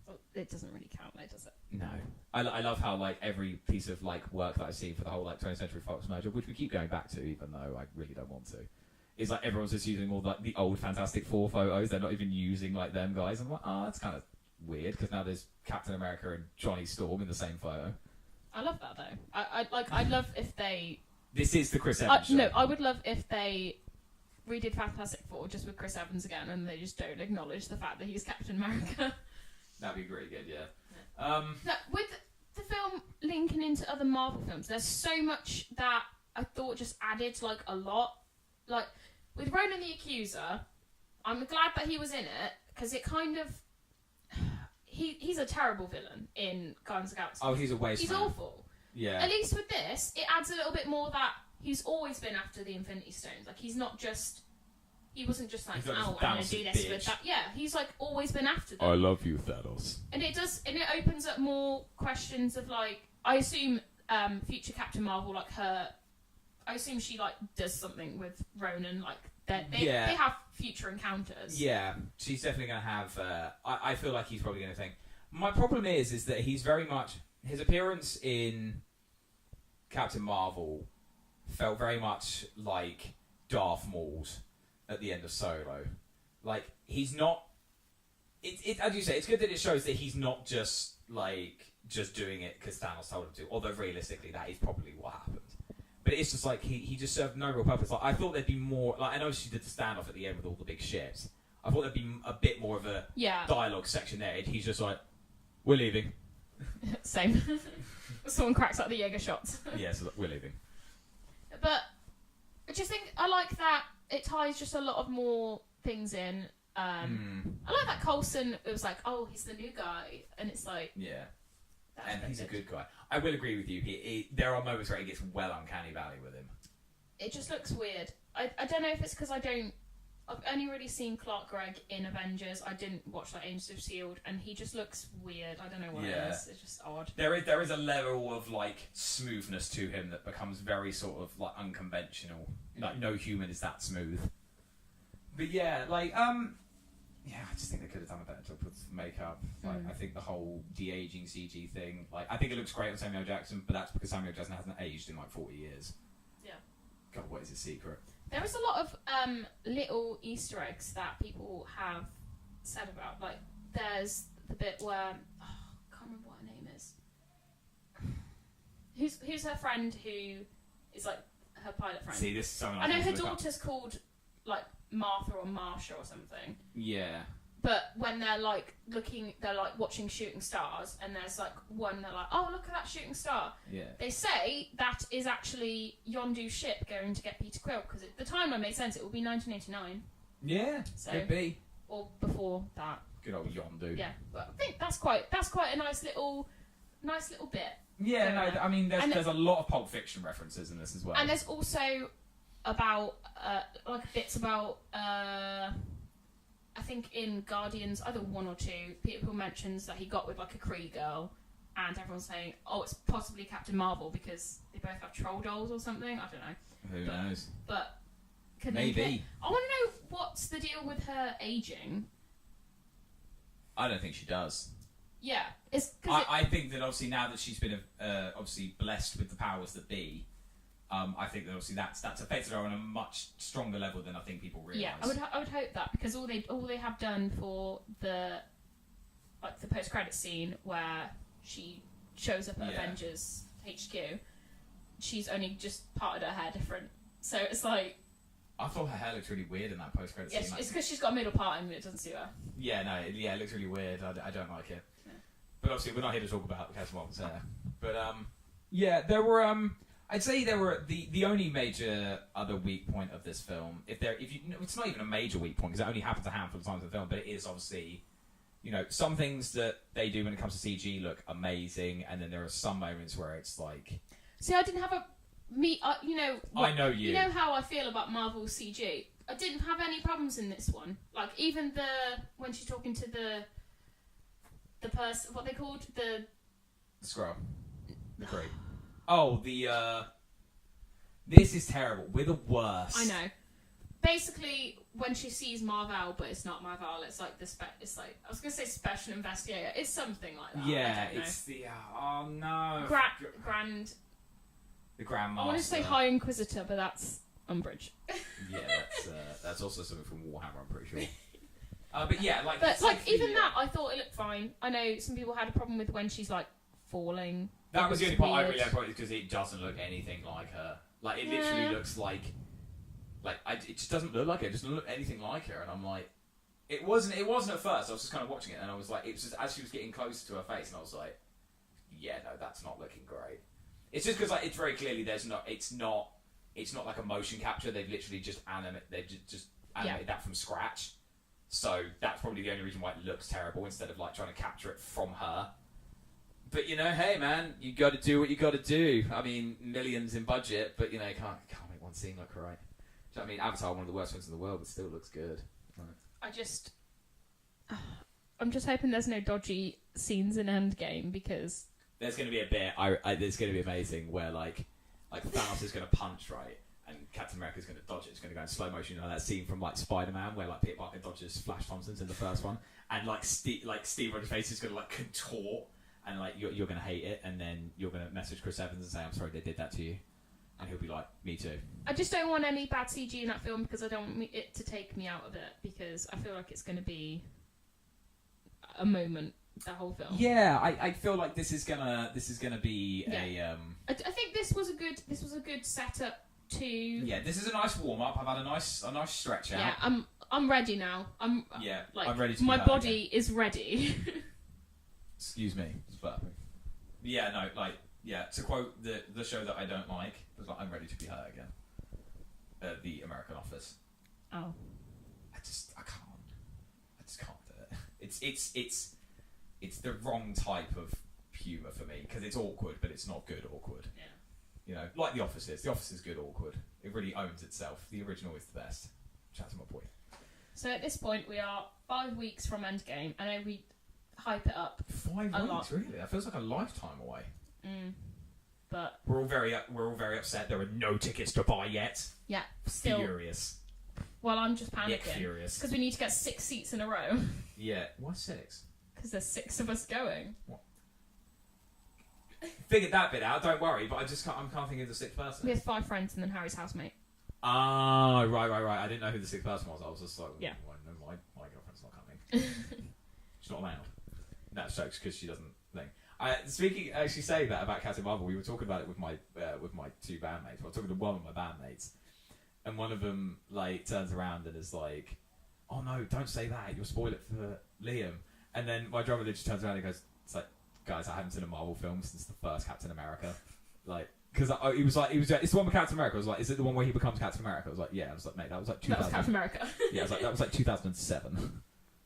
Well, it doesn't really count, though, does it? No. I love how, like, every piece of, like, work that I've seen for the whole, like, 20th Century Fox merger, which we keep going back to, even though I really don't want to, is, like, everyone's just using all, like, the old Fantastic Four photos. They're not even using, like, them guys. I'm like, that's kind of weird, because now there's Captain America and Johnny Storm in the same photo. I love that, though. I'd love if they... This is the Chris Evans show. No, I would love if they redid Fantastic Four just with Chris Evans again, and they just don't acknowledge the fact that he's Captain America. That'd be really good, yeah. No, with the film linking into other Marvel films, there's so much that I thought just added, like, a lot. Like, with Ronan the Accuser, I'm glad that he was in it, because it kind of... He's a terrible villain in Guardians of the Galaxy. Oh, he's a waste He's man. awful. Yeah. At least with this, it adds a little bit more that he's always been after the Infinity Stones. Like, he's not just... He wasn't just like, I'm going to do this with that. Yeah, he's, like, always been after them. I love you, Thanos. And it opens up more questions of, like... I assume future Captain Marvel, like, I assume she, like, does something with Ronan, like... They have future encounters. Yeah, she's definitely going to have... I feel like he's probably going to think... My problem is that he's very much... His appearance in Captain Marvel felt very much like Darth Maul's at the end of Solo. Like, he's not... as you say, it's good that it shows that he's not just doing it because Thanos told him to, although realistically that is probably what happened. But it's just like, he just served no real purpose. Like, I thought there'd be more... Like, I know she did the standoff at the end with all the big ships. I thought there'd be a bit more of a dialogue section there. And he's just like, we're leaving. Same. Someone cracks out the Jaeger shots. Yeah, so we're leaving. But I just think I like that it ties just a lot of more things in. I like that Coulson, it was like, oh, he's the new guy. And it's like... Yeah. And he's a good guy. I will agree with you. There are moments where he gets well uncanny valley with him. It just looks weird. I don't know if it's because I've only really seen Clark Gregg in Avengers. I didn't watch that Agents of S.H.I.E.L.D. and he just looks weird. I don't know what it is. It's just odd. There is a level of, like, smoothness to him that becomes very sort of, like, unconventional. Like, no human is that smooth. But yeah, like, yeah, I just think they could have done a better job with makeup. Like, I think the whole de-aging CG thing, like, I think it looks great on Samuel Jackson, but that's because Samuel Jackson hasn't aged in like 40 years. Yeah. God, what is his secret? There is a lot of little Easter eggs that people have said about. Like, there's the bit where I can't remember what her name is. Who's her friend who is like her pilot friend? See, this is something I know her daughter's called like Martha or Marsha or something. Yeah. But when they're like they're like watching shooting stars, and there's like one, they're like, oh, look at that shooting star. Yeah. They say that is actually Yondu's ship going to get Peter Quill, because the timeline made sense. It will be 1989. Yeah, so, could be. Or before that. Good old Yondu. Yeah, but I think that's quite a nice little bit. Yeah, no, I mean, there's a lot of Pulp Fiction references in this as well. And there's also about like bits about I think in Guardians, either 1 or 2, Peter Quill mentions that he got with like a Kree girl, and everyone's saying, oh, it's possibly Captain Marvel because they both have troll dolls or something. I don't know. Who knows? But maybe. I want to know what's the deal with her aging. I don't think she does. Yeah, I think that obviously now that she's been obviously blessed with the powers that be, I think that obviously that's affected her on a much stronger level than I think people realise. Yeah, I would hope that, because all they have done for the post credit scene where she shows up at Avengers HQ, she's only just parted her hair different. So it's like, I thought her hair looked really weird in that post credit scene. Yeah, it's because she's got a middle part and it doesn't suit her. Yeah, no, it looks really weird. I don't like it. Yeah. But obviously, we're not here to talk about Captain Marvel's hair. But yeah, there were I'd say there were the only major other weak point of this film. It's not even a major weak point because it only happens a handful of times in the film, but it is obviously, some things that they do when it comes to CG look amazing, and then there are some moments where it's like. See, I didn't have I know you. You know how I feel about Marvel CG. I didn't have any problems in this one. Like even when she's talking to the person, what they called the Scrub. The Kree. Oh, this is terrible. We're the worst. I know. Basically, when she sees Marvel, but it's not Marvel. It's like it's like, I was gonna say special investigator. It's something like that. Yeah, it's the oh no. Grand. The Grandmaster. I want to say High Inquisitor, but that's Umbridge. Yeah, that's also something from Warhammer, I'm pretty sure. But yeah, even that, I thought it looked fine. I know some people had a problem with when she's like falling. That was the only part I really had problem with, because it doesn't look anything like her. Like it literally looks like it just doesn't look like her. It doesn't look anything like her, and I'm like, it wasn't at first. I was just kind of watching it, and I was like, it was just as she was getting closer to her face, and I was like, yeah, no, that's not looking great. It's just because it's very clearly it's not like a motion capture. They've literally just animated that from scratch. So that's probably the only reason why it looks terrible, instead of like trying to capture it from her. But hey man, you got to do what you got to do. I mean, millions in budget, but you can't make one scene look right. Do you know what I mean? Avatar, one of the worst films in the world, but still looks good. Right. I'm just hoping there's no dodgy scenes in Endgame, because. There's going to be a bit. It's going to be amazing where like Thanos is going to punch right, and Captain America is going to dodge it. It's going to go in slow motion. That scene from like Spider-Man where like Peter Parker dodges Flash Thompson's in the first one, and like Steve Rogers' face is going to like contort, and like you're going to hate it, and then you're going to message Chris Evans and say, "I'm sorry they did that to you," and he'll be like, "Me too." I just don't want any bad CG in that film, because I don't want it to take me out of it, because I feel like it's going to be a moment. The whole film. Yeah, I feel like this is gonna be a. I think this was a good setup to. Yeah, this is a nice warm up. I've had a nice stretch out. Yeah, I'm ready now. I'm ready to. My body is ready. Excuse me, it's burping. Yeah, no, to quote the show that I don't like, it was like, I'm ready to be her again. The American Office. Oh. I just can't do it. It's the wrong type of humour for me, because it's awkward, but it's not good awkward. Yeah. Like The Office is. The Office is good awkward. It really owns itself. The original is the best. Chat to my point. So at this point, we are 5 weeks from Endgame. I know we hype it up 5 weeks, lot. Really? That feels like a lifetime away. But we're all very upset. There are no tickets to buy yet. Yeah, still furious. Well, I'm just panicking. Yeah, furious. Because we need to get 6 seats in a row. Yeah. Why 6? Because there's 6 of us going. What? Figured that bit out. Don't worry. But I'm can't think of the 6th person. We have 5 friends and then Harry's housemate. Ah, right. I didn't know who the 6th person was. I was just like, yeah. Well, no, my girlfriend's not coming. She's not allowed. No, jokes, because she doesn't think. Actually saying that about Captain Marvel, we were talking about it with my 2 bandmates. I was talking to one of my bandmates, and one of them like turns around and is like, oh no, don't say that, you'll spoil it for Liam. And then my drummer just turns around and goes, it's like, guys, I haven't seen a Marvel film since the first Captain America. Like, because he was like, it's the one with Captain America. I was like, is it the one where he becomes Captain America? I was like, yeah. I was like, mate, that was like 2000. That was Captain America. Yeah, I was like, that was like 2007.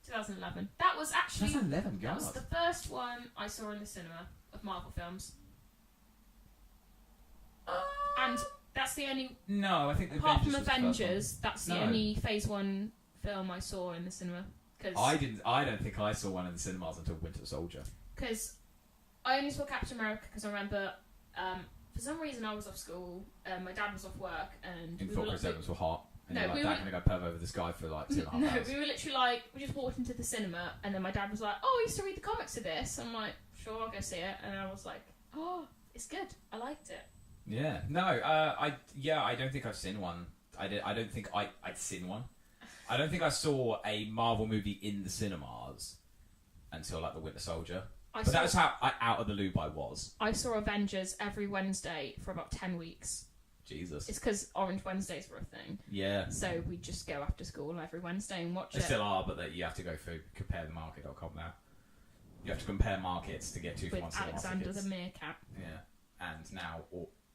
2011. That was actually 2011. That was the first one I saw in the cinema of Marvel films. And that's the only. No, I think apart from Avengers, that's the only Phase 1 film I saw in the cinema. Cause I don't think I saw one in the cinemas until Winter Soldier. Because I only saw Captain America because I remember, for some reason I was off school, my dad was off work, and you thought Chris Evans were hot. And no, you're like, Dad, gonna go perv over this guy for like 2.5 hours. No, we were literally like, we just walked into the cinema, and then my dad was like, "Oh, I used to read the comics of this." I'm like, "Sure, I'll go see it." And I was like, "Oh, it's good. I liked it." Yeah. No. I don't think I've seen one. I don't think I'd seen one. I don't think I saw a Marvel movie in the cinemas until like the Winter Soldier. But that's how out of the loop I was. I saw Avengers every Wednesday for about 10 weeks. Jesus. It's because Orange Wednesdays were a thing. Yeah. So we just go after school every Wednesday and watch it. They still are, but you have to go through comparethemarket.com now. You have to compare markets to get 2 for 1 cinema tickets. Alexander the Meerkat. Yeah. And now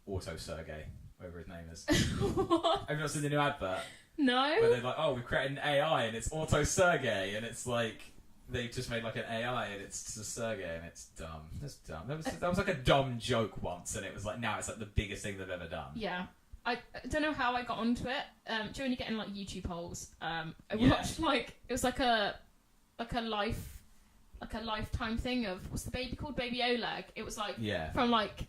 Auto Sergey, whatever his name is. What? Have you not seen the new advert? No. Where they're like, oh, we've created an AI and it's Auto Sergey, and it's like they've just made like an AI and it's just Sergey, and it's dumb. That's dumb. That was like a dumb joke once, and it was like now it's like the biggest thing they've ever done. Yeah. I don't know how I got onto it. Do you when you get in like YouTube holes? I watched like it was like a lifetime thing of what's the baby called? Baby Oleg. It was like from like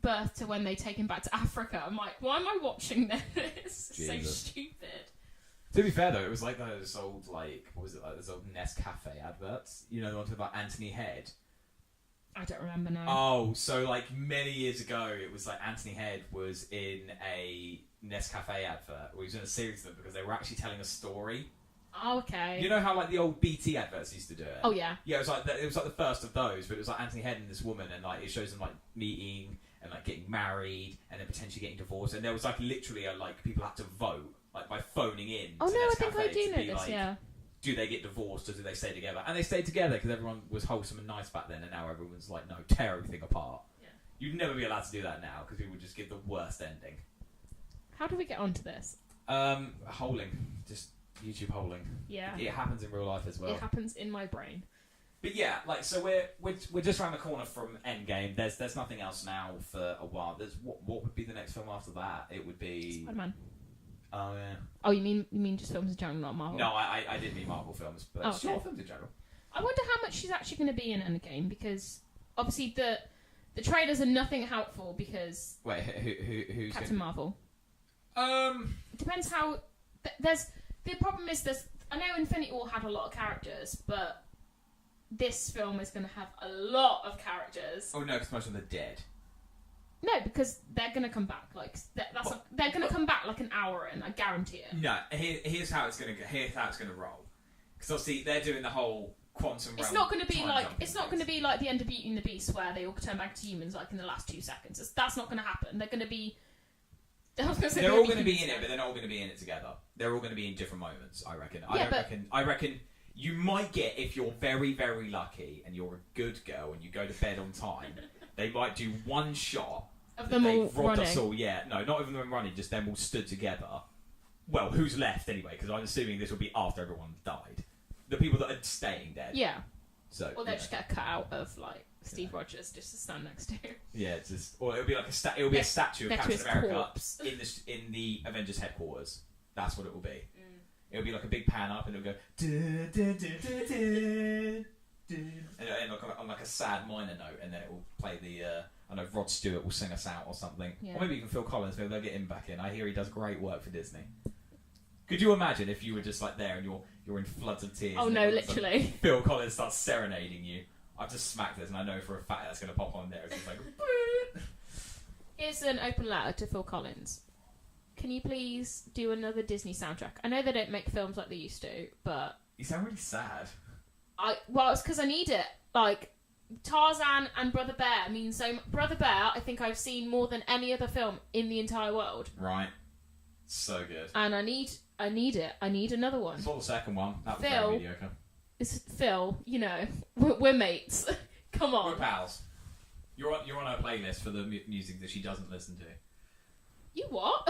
birth to when they take him back to Africa. I'm like, why am I watching this? It's so stupid. To be fair though, it was like those old those old Nescafe adverts. You know, the ones about Anthony Head. I don't remember now. Oh, so like many years ago, it was like Anthony Head was in a Nescafe advert. He was in a series of them because they were actually telling a story. Oh, okay. You know how like the old BT adverts used to do it? Oh yeah. Yeah, it was like the first of those, but it was like Anthony Head and this woman, and like it shows them like meeting and like getting married and then potentially getting divorced, and there was like literally people had to vote like by phoning in. Oh no, I think I do know this. Like, yeah. Do they get divorced or do they stay together? And they stayed together because everyone was wholesome and nice back then, and now everyone's like, no, tear everything apart. Yeah. You'd never be allowed to do that now because people would just give the worst ending. How do we get onto this? Holing. Just YouTube holing. Yeah. It happens in real life as well. It happens in my brain. But yeah, like so we're just around the corner from Endgame. There's nothing else now for a while. There's what would be the next film after that? It would be Spider-Man. Oh yeah. Oh, you mean just films in general, not Marvel? No, I didn't mean Marvel films, but short films in general. I wonder how much she's actually going to be in Endgame, because obviously the trailers are nothing helpful because who's Captain Marvel. It depends how. The problem is I know Infinity War had a lot of characters, but this film is going to have a lot of characters. Oh no, because most of them are dead. No, because they're going to come back. Like they're going to come back like an hour in. I guarantee it. No, here's how it's going to go. Here's how it's going to roll. Because obviously they're doing the whole quantum realm. It's not going to be like the end of Beauty and the Beast where they all turn back to humans like in the last 2 seconds. That's not going to happen. They're going to be. They're all going to be in it, but they're not all going to be in it together. They're all going to be in different moments. I reckon. I reckon you might get, if you're very very lucky and you're a good girl and you go to bed on time, they might do one shot. Of them all running. Us all, yeah. No, not even them running, just them all stood together. Well, who's left anyway? Because I'm assuming this will be after everyone died. The people that are staying dead. Yeah. So. Or they'll just get a cut out of like Steve Rogers just to stand next to him. Yeah, or it'll be like a statue of Captain America in the Avengers headquarters. That's what it will be. It'll be like a big pan up, and it'll go. And it'll end on like a sad minor note, and then it will play the. I know Rod Stewart will sing us out or something. Yeah. Or maybe even Phil Collins, maybe they'll get him back in. I hear he does great work for Disney. Could you imagine if you were just like there and you're in floods of tears? Oh no, literally. Like, Phil Collins starts serenading you. I've just smacked this and I know for a fact that's going to pop on there. It's just like... Here's an open letter to Phil Collins. Can you please do another Disney soundtrack? I know they don't make films like they used to, but... You sound really sad. Well, it's because I need it. Like... Tarzan and Brother Bear mean so much. Brother Bear, I think I've seen more than any other film in the entire world. Right. So good. And I need I need it. I need another one. I saw the second one. That was Phil, very mediocre. It's Phil. You know, we're mates. Come on. We're pals. You're on her playlist for the music that she doesn't listen to. You what?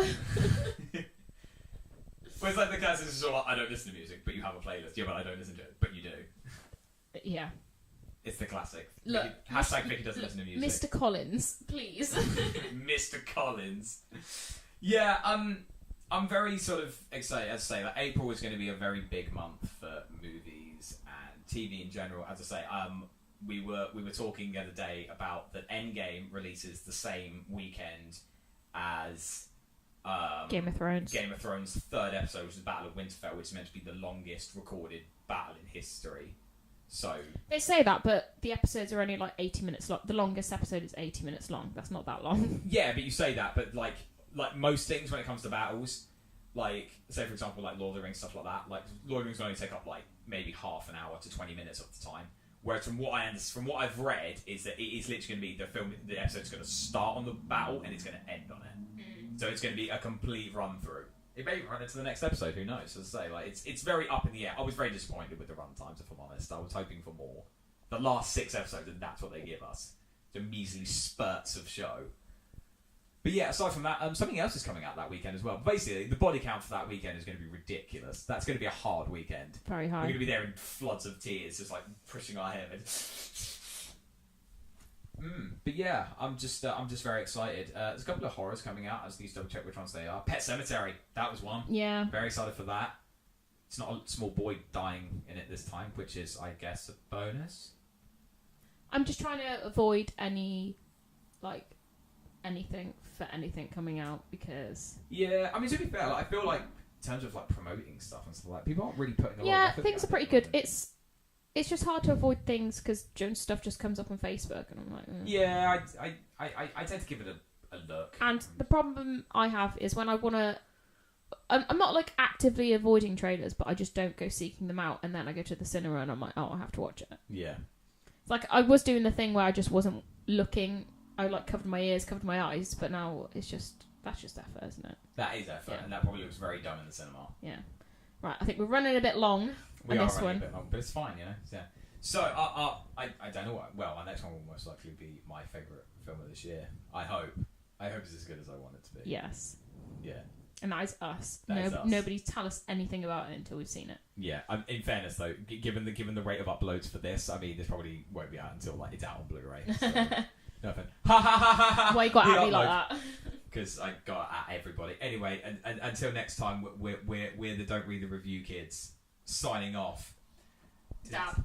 Well, it's like the classic is all like, I don't listen to music, but you have a playlist. Yeah, but I don't listen to it, but you do. Yeah. It's the classic. Look, Hashtag Vicky doesn't listen to music. Mr. Collins, please. Mr. Collins. Yeah, I'm very sort of excited. As I say, like April is going to be a very big month for movies and TV in general. As I say, we were talking the other day about that Endgame releases the same weekend as Game of Thrones. Game of Thrones' third episode, which is Battle of Winterfell, which is meant to be the longest recorded battle in history. So they say that, but the episodes are only like 80 minutes long. The longest episode is 80 minutes long. That's not that long. Yeah, but you say that, but like most things when it comes to battles, like say for example like Lord of the Rings, stuff like that, like Lord of the Rings will only take up like maybe half an hour to 20 minutes of the time. Whereas from what I've read is that it is literally going to be the episode's going to start on the battle and it's going to end on it. So it's going to be a complete run through. It may run into the next episode. Who knows? As I say, like it's very up in the air. I was very disappointed with the run times, if I'm honest. I was hoping for more. The last 6 episodes, and that's what they give us. The measly spurts of show. But yeah, aside from that, something else is coming out that weekend as well. Basically, the body count for that weekend is going to be ridiculous. That's going to be a hard weekend. Very high. We're going to be there in floods of tears, just like pushing our head. But yeah, I'm just very excited. There's a couple of horrors coming out. I just need to double check which ones they are. Pet Sematary, that was one. Yeah. Very excited for that. It's not a small boy dying in it this time, which is, I guess, a bonus. I'm just trying to avoid anything coming out because... Yeah, I mean, to be fair, I feel like in terms of promoting stuff and stuff like that, people aren't really putting a lot of effort. Yeah, things are pretty good. It's just hard to avoid things because stuff just comes up on Facebook and I'm like... Yeah, I tend to give it a look. And the problem I have is when I want to... I'm not actively avoiding trailers, but I just don't go seeking them out, and then I go to the cinema and I'm like, oh, I have to watch it. Yeah. It's I was doing the thing where I just wasn't looking. I covered my ears, covered my eyes, but now that's just effort, isn't it? That is effort, and that probably looks very dumb in the cinema. Yeah. Right, I think we're running a bit long on this one. A bit long, but it's fine, Yeah. So, I don't know what... Well, our next one will most likely be my favourite film of this year. I hope. I hope it's as good as I want it to be. Yes. Yeah. And that is us. Us. Nobody tell us anything about it until we've seen it. Yeah. In fairness, though, given the rate of uploads for this, I mean, this probably won't be out until it's out on Blu-ray. So, nothing. Why you got at me like that? Because I got at everybody. Anyway, and until next time, we're the Don't Read the Review kids signing off. Dab.